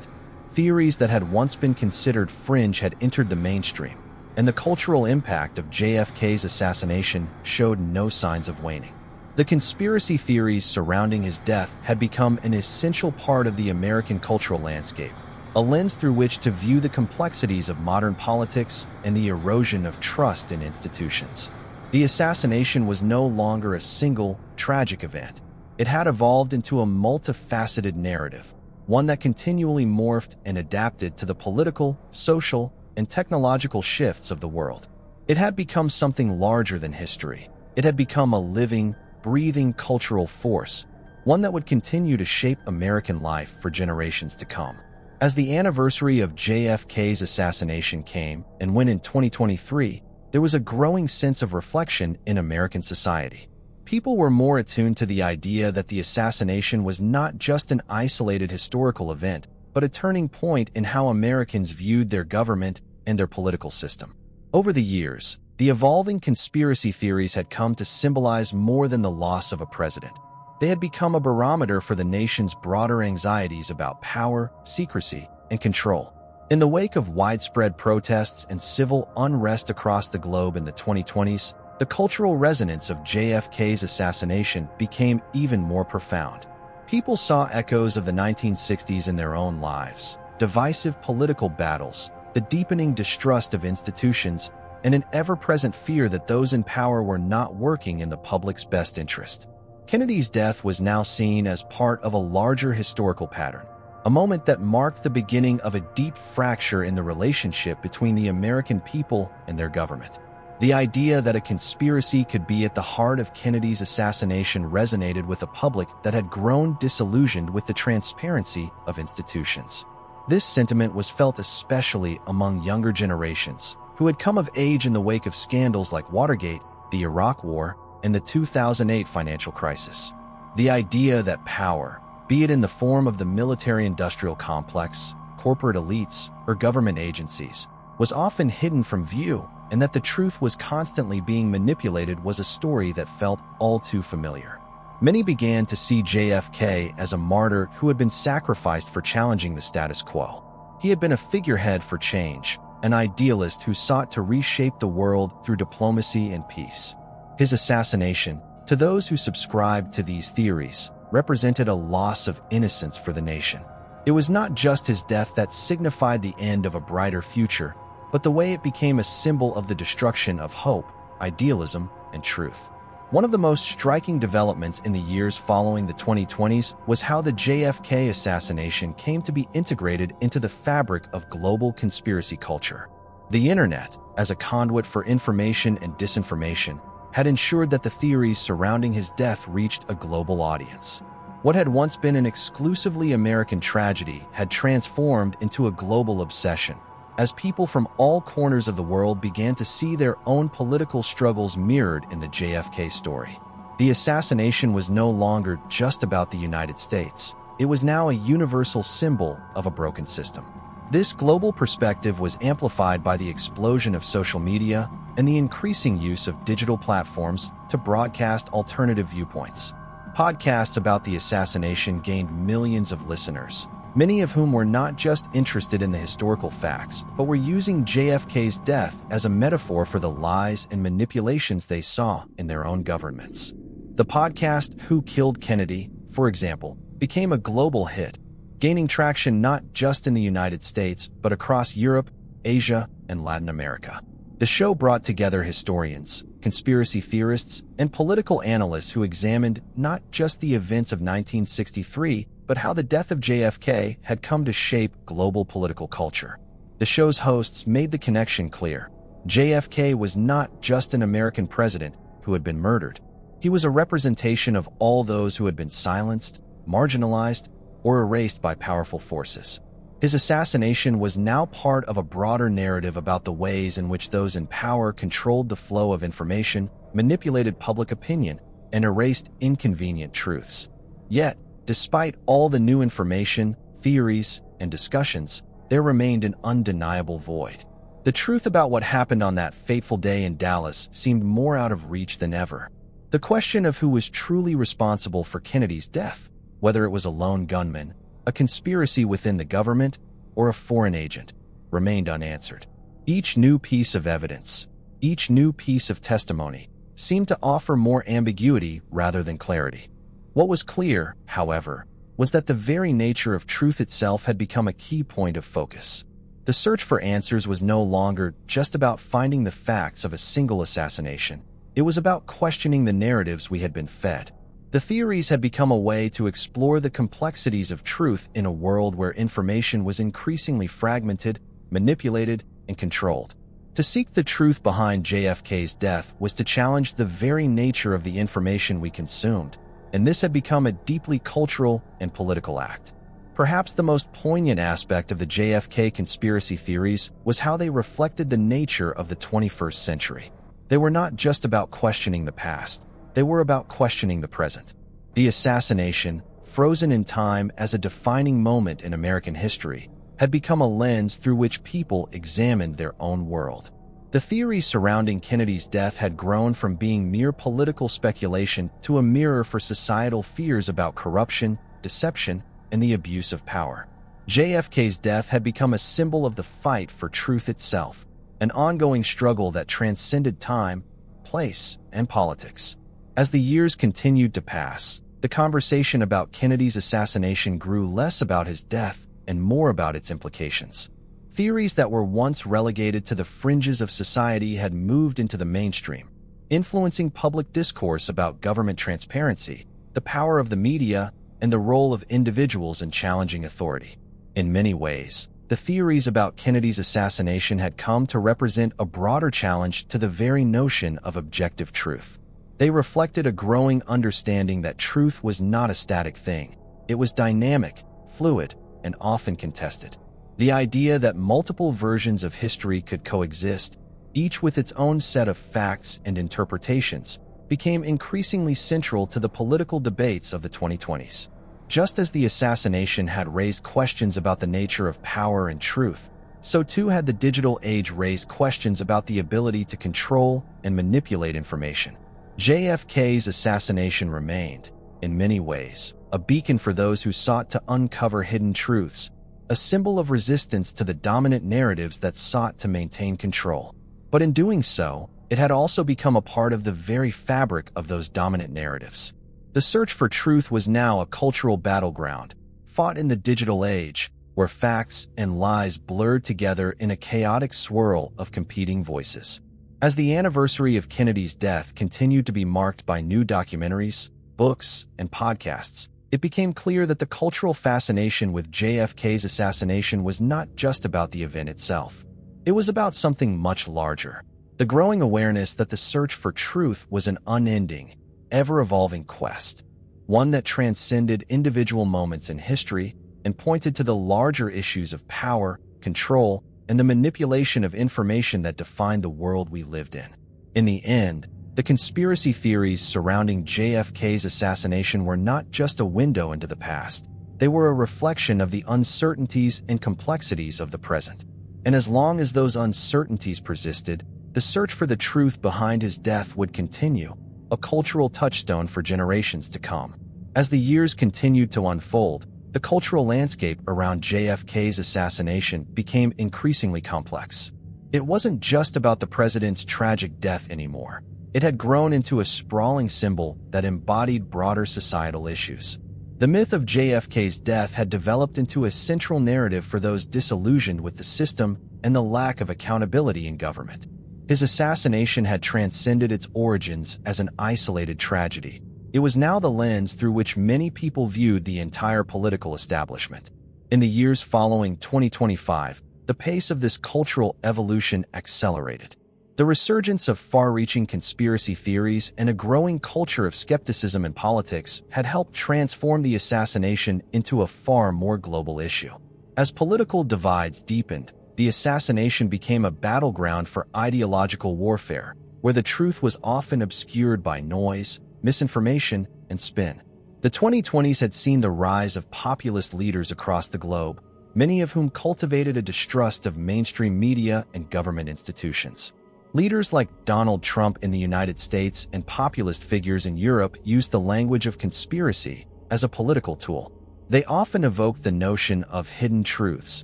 Theories that had once been considered fringe had entered the mainstream, and the cultural impact of JFK's assassination showed no signs of waning. The conspiracy theories surrounding his death had become an essential part of the American cultural landscape, a lens through which to view the complexities of modern politics and the erosion of trust in institutions. The assassination was no longer a single, tragic event. It had evolved into a multifaceted narrative, one that continually morphed and adapted to the political, social, and technological shifts of the world. It had become something larger than history. It had become a living, breathing cultural force, one that would continue to shape American life for generations to come. As the anniversary of JFK's assassination came and went in 2023, there was a growing sense of reflection in American society. People were more attuned to the idea that the assassination was not just an isolated historical event, but a turning point in how Americans viewed their government and their political system. Over the years, the evolving conspiracy theories had come to symbolize more than the loss of a president. They had become a barometer for the nation's broader anxieties about power, secrecy, and control. In the wake of widespread protests and civil unrest across the globe in the 2020s, the cultural resonance of JFK's assassination became even more profound. People saw echoes of the 1960s in their own lives, divisive political battles, the deepening distrust of institutions, and an ever-present fear that those in power were not working in the public's best interest. Kennedy's death was now seen as part of a larger historical pattern, a moment that marked the beginning of a deep fracture in the relationship between the American people and their government. The idea that a conspiracy could be at the heart of Kennedy's assassination resonated with a public that had grown disillusioned with the transparency of institutions. This sentiment was felt especially among younger generations, who had come of age in the wake of scandals like Watergate, the Iraq War, and the 2008 financial crisis. The idea that power, be it in the form of the military-industrial complex, corporate elites, or government agencies, was often hidden from view, and that the truth was constantly being manipulated was a story that felt all too familiar. Many began to see JFK as a martyr who had been sacrificed for challenging the status quo. He had been a figurehead for change, an idealist who sought to reshape the world through diplomacy and peace. His assassination, to those who subscribed to these theories, represented a loss of innocence for the nation. It was not just his death that signified the end of a brighter future, but the way it became a symbol of the destruction of hope, idealism, and truth. One of the most striking developments in the years following the 2020s was how the JFK assassination came to be integrated into the fabric of global conspiracy culture. The internet, as a conduit for information and disinformation, had ensured that the theories surrounding his death reached a global audience. What had once been an exclusively American tragedy had transformed into a global obsession, as people from all corners of the world began to see their own political struggles mirrored in the JFK story. The assassination was no longer just about the United States. It was now a universal symbol of a broken system. This global perspective was amplified by the explosion of social media and the increasing use of digital platforms to broadcast alternative viewpoints. Podcasts about the assassination gained millions of listeners, many of whom were not just interested in the historical facts, but were using JFK's death as a metaphor for the lies and manipulations they saw in their own governments. The podcast Who Killed Kennedy, for example, became a global hit, gaining traction not just in the United States, but across Europe, Asia, and Latin America. The show brought together historians, conspiracy theorists, and political analysts who examined not just the events of 1963, but how the death of JFK had come to shape global political culture. The show's hosts made the connection clear. JFK was not just an American president who had been murdered. He was a representation of all those who had been silenced, marginalized, or erased by powerful forces. His assassination was now part of a broader narrative about the ways in which those in power controlled the flow of information, manipulated public opinion, and erased inconvenient truths. Yet, despite all the new information, theories, and discussions, there remained an undeniable void. The truth about what happened on that fateful day in Dallas seemed more out of reach than ever. The question of who was truly responsible for Kennedy's death, whether it was a lone gunman, a conspiracy within the government, or a foreign agent, remained unanswered. Each new piece of evidence, each new piece of testimony, seemed to offer more ambiguity rather than clarity. What was clear, however, was that the very nature of truth itself had become a key point of focus. The search for answers was no longer just about finding the facts of a single assassination. It was about questioning the narratives we had been fed. The theories had become a way to explore the complexities of truth in a world where information was increasingly fragmented, manipulated, and controlled. To seek the truth behind JFK's death was to challenge the very nature of the information we consumed, and this had become a deeply cultural and political act. Perhaps the most poignant aspect of the JFK conspiracy theories was how they reflected the nature of the 21st century. They were not just about questioning the past, they were about questioning the present. The assassination, frozen in time as a defining moment in American history, had become a lens through which people examined their own world. The theories surrounding Kennedy's death had grown from being mere political speculation to a mirror for societal fears about corruption, deception, and the abuse of power. JFK's death had become a symbol of the fight for truth itself, an ongoing struggle that transcended time, place, and politics. As the years continued to pass, the conversation about Kennedy's assassination grew less about his death and more about its implications. Theories that were once relegated to the fringes of society had moved into the mainstream, influencing public discourse about government transparency, the power of the media, and the role of individuals in challenging authority. In many ways, the theories about Kennedy's assassination had come to represent a broader challenge to the very notion of objective truth. They reflected a growing understanding that truth was not a static thing. It was dynamic, fluid, and often contested. The idea that multiple versions of history could coexist, each with its own set of facts and interpretations, became increasingly central to the political debates of the 2020s. Just as the assassination had raised questions about the nature of power and truth, so too had the digital age raised questions about the ability to control and manipulate information. JFK's assassination remained, in many ways, a beacon for those who sought to uncover hidden truths, a symbol of resistance to the dominant narratives that sought to maintain control. But in doing so, it had also become a part of the very fabric of those dominant narratives. The search for truth was now a cultural battleground, fought in the digital age, where facts and lies blurred together in a chaotic swirl of competing voices. As the anniversary of Kennedy's death continued to be marked by new documentaries, books, and podcasts, it became clear that the cultural fascination with JFK's assassination was not just about the event itself. It was about something much larger. The growing awareness that the search for truth was an unending, ever-evolving quest, one that transcended individual moments in history and pointed to the larger issues of power, control, and the manipulation of information that defined the world we lived in. In the end, the conspiracy theories surrounding JFK's assassination were not just a window into the past. They were a reflection of the uncertainties and complexities of the present. And as long as those uncertainties persisted, the search for the truth behind his death would continue, a cultural touchstone for generations to come. As the years continued to unfold, the cultural landscape around JFK's assassination became increasingly complex. It wasn't just about the president's tragic death anymore. It had grown into a sprawling symbol that embodied broader societal issues. The myth of JFK's death had developed into a central narrative for those disillusioned with the system and the lack of accountability in government. His assassination had transcended its origins as an isolated tragedy. It was now the lens through which many people viewed the entire political establishment. In the years following 2025, the pace of this cultural evolution accelerated. The resurgence of far-reaching conspiracy theories and a growing culture of skepticism in politics had helped transform the assassination into a far more global issue. As political divides deepened, the assassination became a battleground for ideological warfare, where the truth was often obscured by noise, misinformation, and spin. The 2020s had seen the rise of populist leaders across the globe, many of whom cultivated a distrust of mainstream media and government institutions. Leaders like Donald Trump in the United States and populist figures in Europe used the language of conspiracy as a political tool. They often evoked the notion of hidden truths,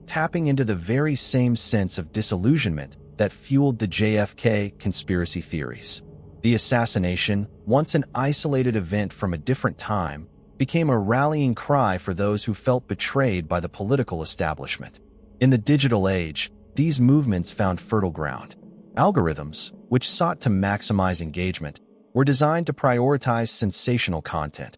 tapping into the very same sense of disillusionment that fueled the JFK conspiracy theories. The assassination, once an isolated event from a different time, became a rallying cry for those who felt betrayed by the political establishment. In the digital age, these movements found fertile ground. Algorithms, which sought to maximize engagement, were designed to prioritize sensational content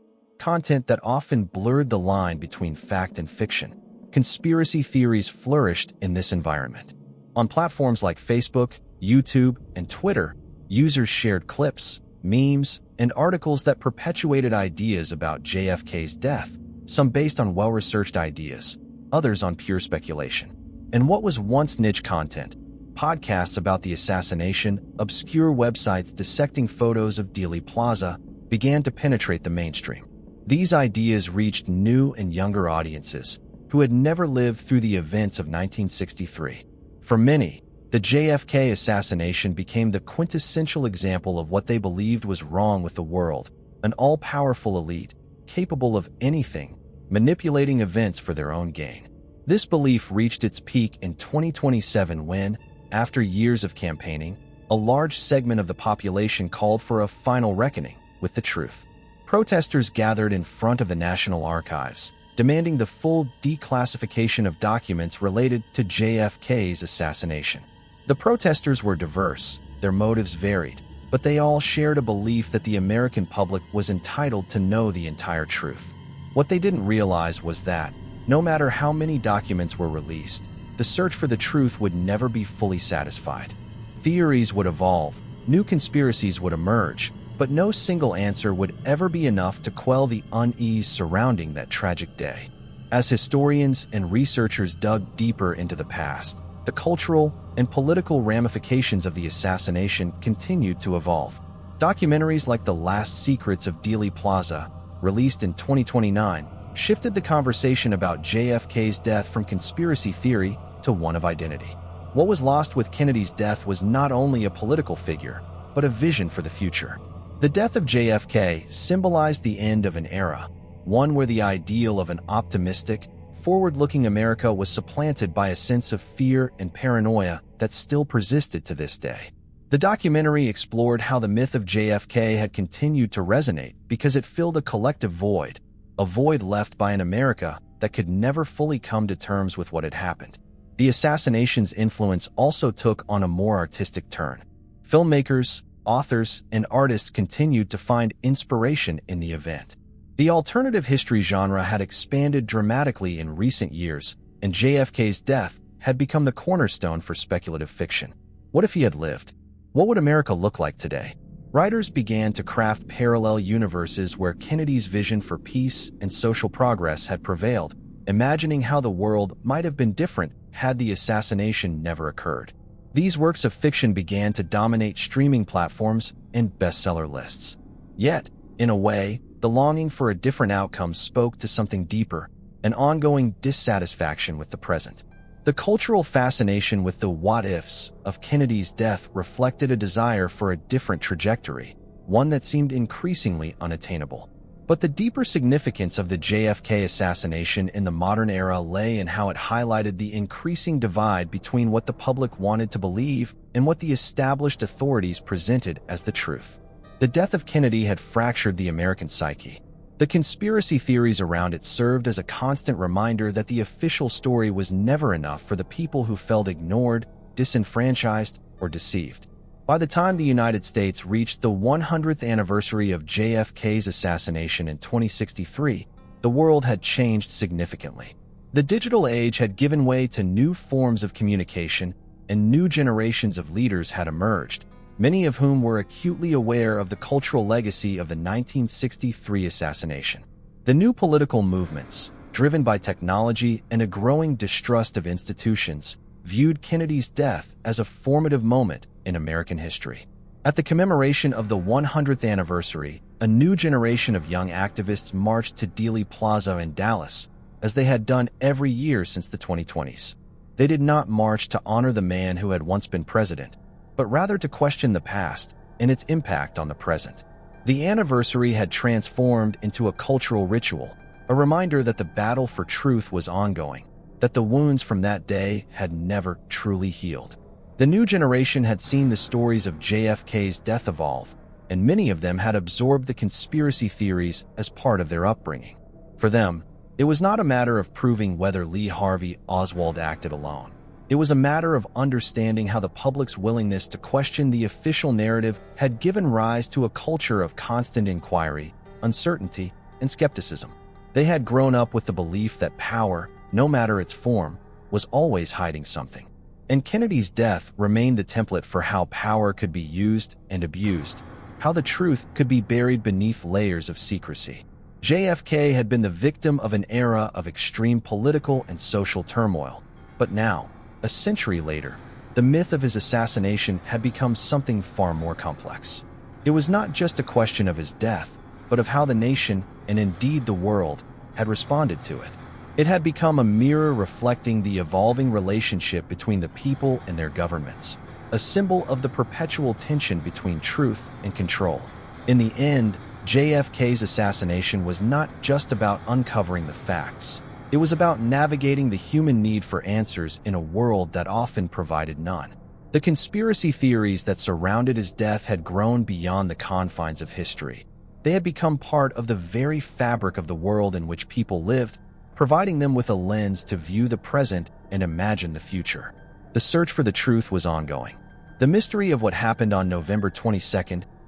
that often blurred the line between fact and fiction. Conspiracy theories flourished in this environment. On platforms like Facebook, YouTube, and Twitter, users shared clips, memes, and articles that perpetuated ideas about JFK's death, some based on well-researched ideas, others on pure speculation. And what was once niche content, podcasts about the assassination, obscure websites dissecting photos of Dealey Plaza, began to penetrate the mainstream. These ideas reached new and younger audiences who had never lived through the events of 1963. For many, the JFK assassination became the quintessential example of what they believed was wrong with the world, an all-powerful elite, capable of anything, manipulating events for their own gain. This belief reached its peak in 2027 when, after years of campaigning, a large segment of the population called for a final reckoning with the truth. Protesters gathered in front of the National Archives, demanding the full declassification of documents related to JFK's assassination. The protesters were diverse, their motives varied, but they all shared a belief that the American public was entitled to know the entire truth. What they didn't realize was that, no matter how many documents were released, the search for the truth would never be fully satisfied. Theories would evolve, new conspiracies would emerge, but no single answer would ever be enough to quell the unease surrounding that tragic day. As historians and researchers dug deeper into the past, the cultural and political ramifications of the assassination continued to evolve. Documentaries like The Last Secrets of Dealey Plaza, released in 2029, shifted the conversation about JFK's death from conspiracy theory to one of identity. What was lost with Kennedy's death was not only a political figure, but a vision for the future. The death of JFK symbolized the end of an era, one where the ideal of an optimistic, forward-looking America was supplanted by a sense of fear and paranoia that still persisted to this day. The documentary explored how the myth of JFK had continued to resonate because it filled a collective void, a void left by an America that could never fully come to terms with what had happened. The assassination's influence also took on a more artistic turn. Filmmakers, authors, and artists continued to find inspiration in the event. The alternative history genre had expanded dramatically in recent years, and JFK's death had become the cornerstone for speculative fiction. What if he had lived? What would America look like today? Writers began to craft parallel universes where Kennedy's vision for peace and social progress had prevailed, imagining how the world might have been different had the assassination never occurred. These works of fiction began to dominate streaming platforms and bestseller lists. Yet, in a way, the longing for a different outcome spoke to something deeper, an ongoing dissatisfaction with the present. The cultural fascination with the what-ifs of Kennedy's death reflected a desire for a different trajectory, one that seemed increasingly unattainable. But the deeper significance of the JFK assassination in the modern era lay in how it highlighted the increasing divide between what the public wanted to believe and what the established authorities presented as the truth. The death of Kennedy had fractured the American psyche. The conspiracy theories around it served as a constant reminder that the official story was never enough for the people who felt ignored, disenfranchised, or deceived. By the time the United States reached the 100th anniversary of JFK's assassination in 2063, the world had changed significantly. The digital age had given way to new forms of communication, and new generations of leaders had emerged, many of whom were acutely aware of the cultural legacy of the 1963 assassination. The new political movements, driven by technology and a growing distrust of institutions, viewed Kennedy's death as a formative moment in American history. At the commemoration of the 100th anniversary, a new generation of young activists marched to Dealey Plaza in Dallas, as they had done every year since the 2020s. They did not march to honor the man who had once been president, but but rather to question the past and its impact on the present. The anniversary had transformed into a cultural ritual, a reminder that the battle for truth was ongoing, that the wounds from that day had never truly healed. The new generation had seen the stories of JFK's death evolve, and many of them had absorbed the conspiracy theories as part of their upbringing. For them, it was not a matter of proving whether Lee Harvey Oswald acted alone. It was a matter of understanding how the public's willingness to question the official narrative had given rise to a culture of constant inquiry, uncertainty, and skepticism. They had grown up with the belief that power, no matter its form, was always hiding something. And Kennedy's death remained the template for how power could be used and abused, how the truth could be buried beneath layers of secrecy. JFK had been the victim of an era of extreme political and social turmoil, but now, a century later, the myth of his assassination had become something far more complex. It was not just a question of his death, but of how the nation, and indeed the world, had responded to it. It had become a mirror reflecting the evolving relationship between the people and their governments, a symbol of the perpetual tension between truth and control. In the end, JFK's assassination was not just about uncovering the facts. It was about navigating the human need for answers in a world that often provided none. The conspiracy theories that surrounded his death had grown beyond the confines of history. They had become part of the very fabric of the world in which people lived, providing them with a lens to view the present and imagine the future. The search for the truth was ongoing. The mystery of what happened on November 22,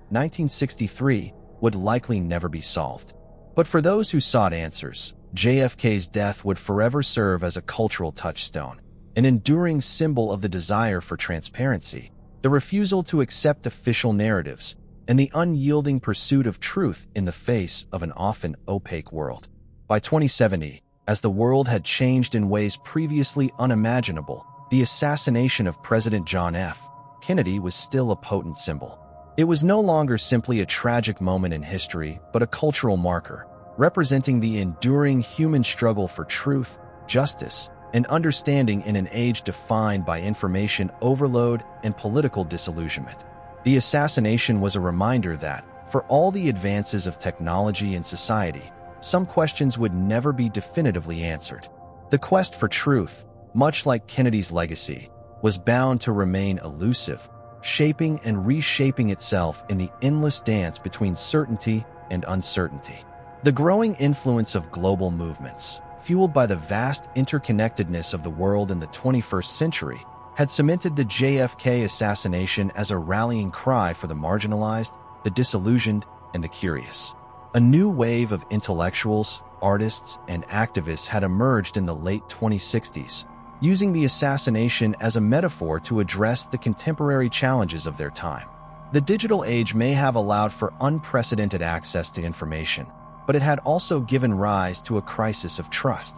1963, would likely never be solved. But for those who sought answers, JFK's death would forever serve as a cultural touchstone, an enduring symbol of the desire for transparency, the refusal to accept official narratives, and the unyielding pursuit of truth in the face of an often opaque world. By 2070, as the world had changed in ways previously unimaginable, the assassination of President John F. Kennedy was still a potent symbol. It was no longer simply a tragic moment in history, but a cultural marker, representing the enduring human struggle for truth, justice, and understanding in an age defined by information overload and political disillusionment. The assassination was a reminder that, for all the advances of technology and society, some questions would never be definitively answered. The quest for truth, much like Kennedy's legacy, was bound to remain elusive, shaping and reshaping itself in the endless dance between certainty and uncertainty. The growing influence of global movements, fueled by the vast interconnectedness of the world in the 21st century, had cemented the JFK assassination as a rallying cry for the marginalized, the disillusioned, and the curious. A new wave of intellectuals, artists, and activists had emerged in the late 2060s, using the assassination as a metaphor to address the contemporary challenges of their time. The digital age may have allowed for unprecedented access to information, but it had also given rise to a crisis of trust.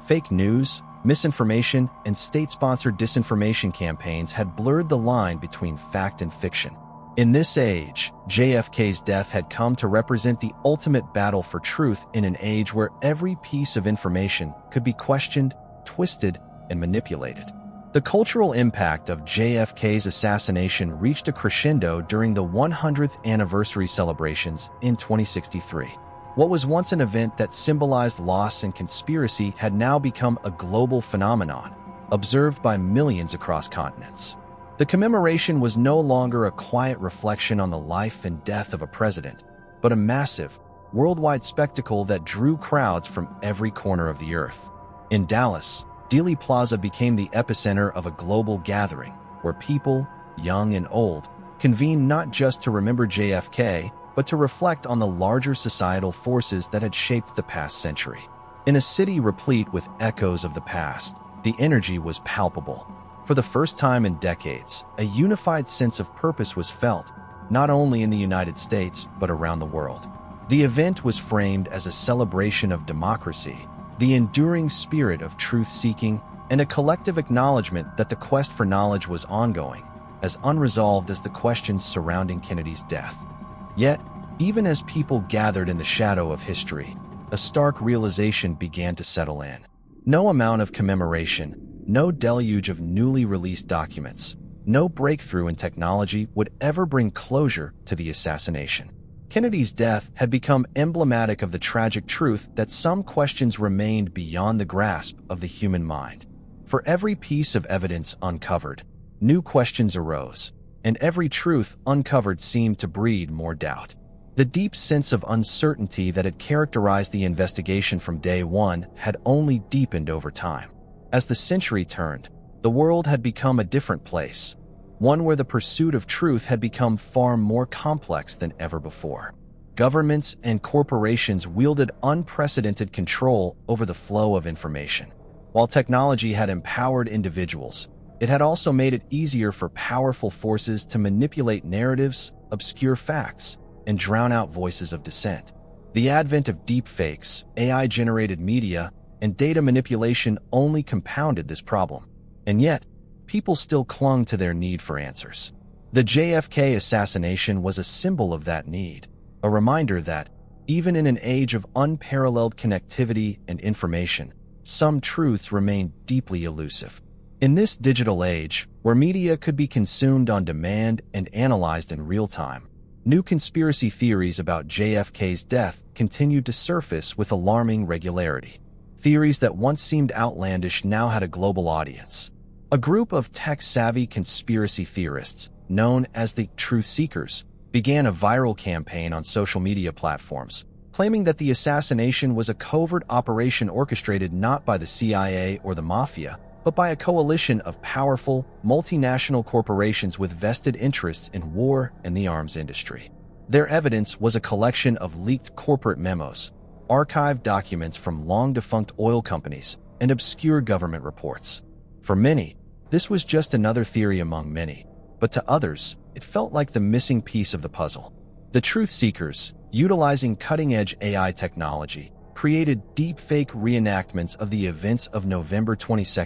Fake news, misinformation, and state-sponsored disinformation campaigns had blurred the line between fact and fiction. In this age, JFK's death had come to represent the ultimate battle for truth in an age where every piece of information could be questioned, twisted, and manipulated. The cultural impact of JFK's assassination reached a crescendo during the 100th anniversary celebrations in 2063. What was once an event that symbolized loss and conspiracy had now become a global phenomenon, observed by millions across continents. The commemoration was no longer a quiet reflection on the life and death of a president, but a massive, worldwide spectacle that drew crowds from every corner of the earth. In Dallas, Dealey Plaza became the epicenter of a global gathering, where people, young and old, convened not just to remember JFK, but to reflect on the larger societal forces that had shaped the past century. In a city replete with echoes of the past, the energy was palpable. For the first time in decades, a unified sense of purpose was felt, not only in the United States, but around the world. The event was framed as a celebration of democracy, the enduring spirit of truth-seeking, and a collective acknowledgement that the quest for knowledge was ongoing, as unresolved as the questions surrounding Kennedy's death. Yet, even as people gathered in the shadow of history, a stark realization began to settle in. No amount of commemoration, no deluge of newly released documents, no breakthrough in technology would ever bring closure to the assassination. Kennedy's death had become emblematic of the tragic truth that some questions remained beyond the grasp of the human mind. For every piece of evidence uncovered, new questions arose, and every truth uncovered seemed to breed more doubt. The deep sense of uncertainty that had characterized the investigation from day one had only deepened over time. As the century turned, the world had become a different place, one where the pursuit of truth had become far more complex than ever before. Governments and corporations wielded unprecedented control over the flow of information. While technology had empowered individuals, it had also made it easier for powerful forces to manipulate narratives, obscure facts, and drown out voices of dissent. The advent of deepfakes, AI-generated media, and data manipulation only compounded this problem. And yet, people still clung to their need for answers. The JFK assassination was a symbol of that need, a reminder that, even in an age of unparalleled connectivity and information, some truths remain deeply elusive. In this digital age, where media could be consumed on demand and analyzed in real time, new conspiracy theories about JFK's death continued to surface with alarming regularity. Theories that once seemed outlandish now had a global audience. A group of tech-savvy conspiracy theorists, known as the Truth Seekers, began a viral campaign on social media platforms, claiming that the assassination was a covert operation orchestrated not by the CIA or the Mafia, but by a coalition of powerful, multinational corporations with vested interests in war and the arms industry. Their evidence was a collection of leaked corporate memos, archived documents from long-defunct oil companies, and obscure government reports. For many, this was just another theory among many, but to others, it felt like the missing piece of the puzzle. The Truth Seekers, utilizing cutting-edge AI technology, created deepfake reenactments of the events of November 22,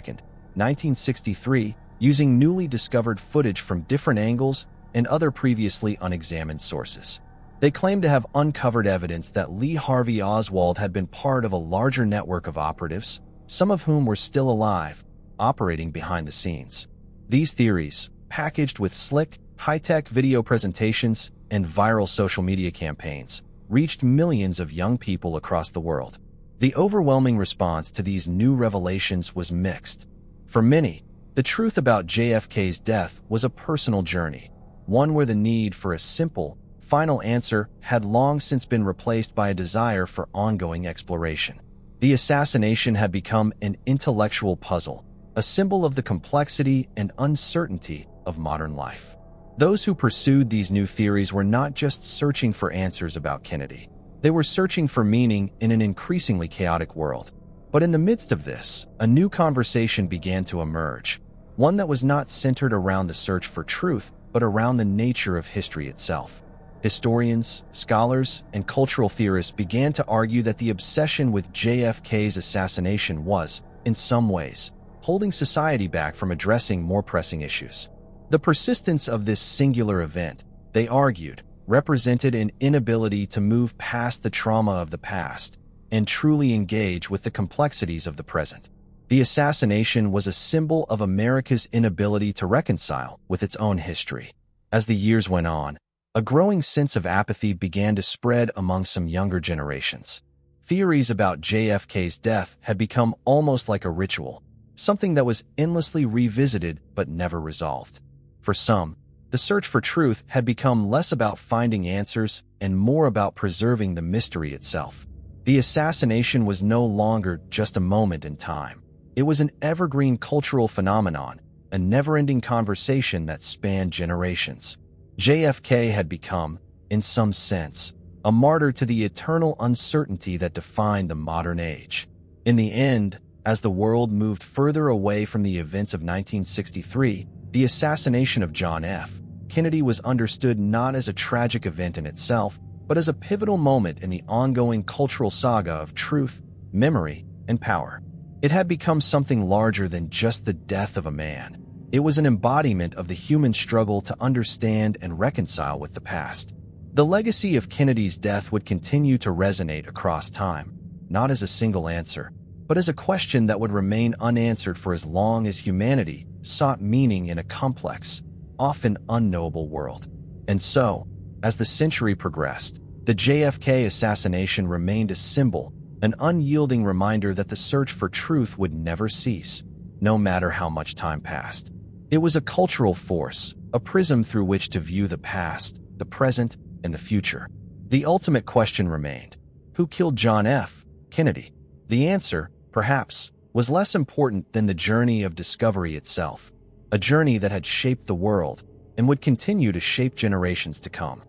1963, using newly discovered footage from different angles and other previously unexamined sources. They claimed to have uncovered evidence that Lee Harvey Oswald had been part of a larger network of operatives, some of whom were still alive, operating behind the scenes. These theories, packaged with slick, high-tech video presentations and viral social media campaigns, reached millions of young people across the world. The overwhelming response to these new revelations was mixed. For many, the truth about JFK's death was a personal journey, one where the need for a simple, final answer had long since been replaced by a desire for ongoing exploration. The assassination had become an intellectual puzzle, a symbol of the complexity and uncertainty of modern life. Those who pursued these new theories were not just searching for answers about Kennedy. They were searching for meaning in an increasingly chaotic world. But in the midst of this, a new conversation began to emerge, one that was not centered around the search for truth, but around the nature of history itself. Historians, scholars, and cultural theorists began to argue that the obsession with JFK's assassination was, in some ways, holding society back from addressing more pressing issues. The persistence of this singular event, they argued, represented an inability to move past the trauma of the past and truly engage with the complexities of the present. The assassination was a symbol of America's inability to reconcile with its own history. As the years went on, a growing sense of apathy began to spread among some younger generations. Theories about JFK's death had become almost like a ritual, something that was endlessly revisited but never resolved. For some, the search for truth had become less about finding answers and more about preserving the mystery itself. The assassination was no longer just a moment in time. It was an evergreen cultural phenomenon, a never-ending conversation that spanned generations. JFK had become, in some sense, a martyr to the eternal uncertainty that defined the modern age. In the end, as the world moved further away from the events of 1963, the assassination of John F. Kennedy was understood not as a tragic event in itself, but as a pivotal moment in the ongoing cultural saga of truth, memory, and power. It had become something larger than just the death of a man. It was an embodiment of the human struggle to understand and reconcile with the past. The legacy of Kennedy's death would continue to resonate across time, not as a single answer, but as a question that would remain unanswered for as long as humanity sought meaning in a complex, often unknowable world. And so, as the century progressed, the JFK assassination remained a symbol, an unyielding reminder that the search for truth would never cease, no matter how much time passed. It was a cultural force, a prism through which to view the past, the present, and the future. The ultimate question remained: who killed John F. Kennedy? The answer, perhaps, was less important than the journey of discovery itself, a journey that had shaped the world and would continue to shape generations to come.